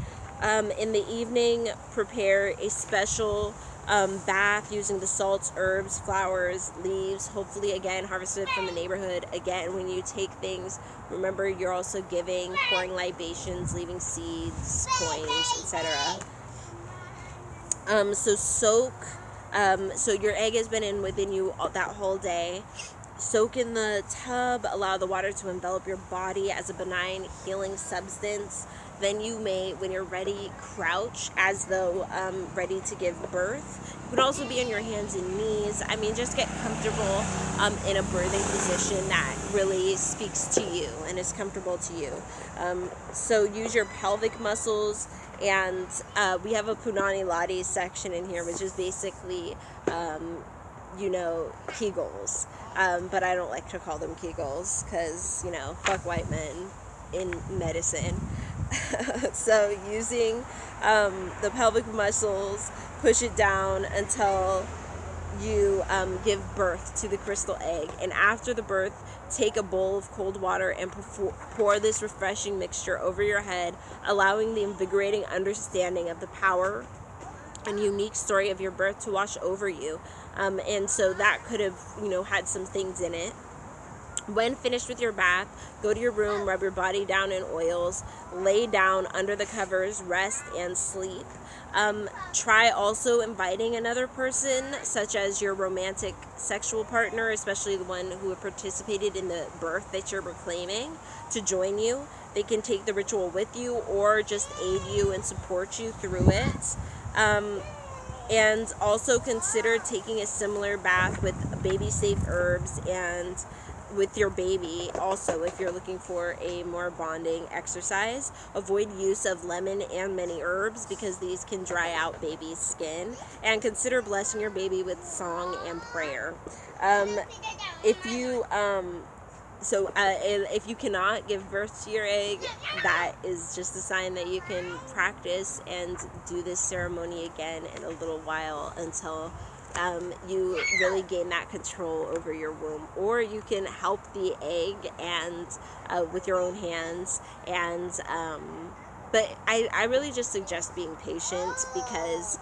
In the evening, prepare a special bath using the salts, herbs, flowers, leaves, hopefully again harvested from the neighborhood. Again, when you take things, remember you're also giving, pouring libations, leaving seeds, coins, etc. So soak. So your egg has been within you that whole day. Soak in the tub. Allow the water to envelop your body as a benign healing substance. Then you may, when you're ready, crouch as though ready to give birth. You could also be on your hands and knees. Just get comfortable in a birthing position that really speaks to you and is comfortable to you. So use your pelvic muscles, and we have a Punani section in here, which is basically, Kegels. But I don't like to call them Kegels because, fuck white men. in medicine. So using the pelvic muscles, push it down until you give birth to the crystal egg. And after the birth, take a bowl of cold water and pour this refreshing mixture over your head, allowing the invigorating understanding of the power and unique story of your birth to wash over you. And so that could have, had some things in it. When finished with your bath, go to your room, rub your body down in oils, lay down under the covers, rest and sleep. Try also inviting another person, such as your romantic sexual partner, especially the one who participated in the birth that you're reclaiming, to join you. They can take the ritual with you or just aid you and support you through it. And also consider taking a similar bath with baby-safe herbs and with your baby. Also, if you're looking for a more bonding exercise, avoid use of lemon and many herbs because these can dry out baby's skin. And consider blessing your baby with song and prayer. If you cannot give birth to your egg, that is just a sign that you can practice and do this ceremony again in a little while until you really gain that control over your womb. Or you can help the egg and with your own hands. And but I really just suggest being patient because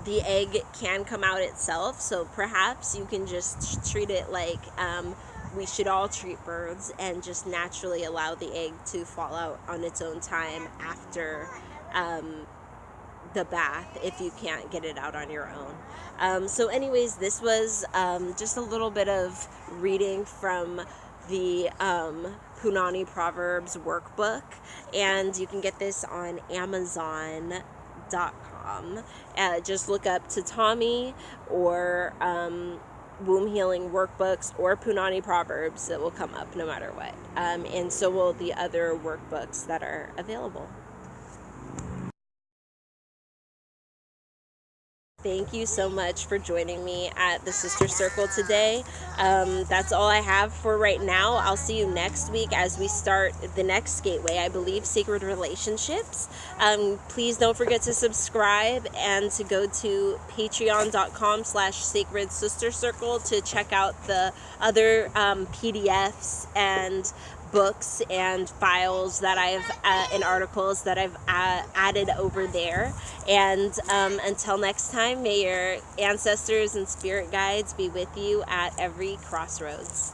the egg can come out itself. So perhaps you can just treat it like we should all treat births and just naturally allow the egg to fall out on its own time after the bath if you can't get it out on your own. So anyways, this was just a little bit of reading from the PunaniProverbs workbook, and you can get this on Amazon.com. Just look up Tatami or womb healing workbooks or PunaniProverbs. It will come up no matter what. And so will the other workbooks that are available. Thank you so much for joining me at the Sister Circle today. That's all I have for right now. I'll see you next week as we start the next gateway, I believe, Sacred Relationships. Please don't forget to subscribe and to go to patreon.com/Sacred Sister Circle to check out the other PDFs and books and files that and articles that I've added over there. And until next time, may your ancestors and spirit guides be with you at every crossroads.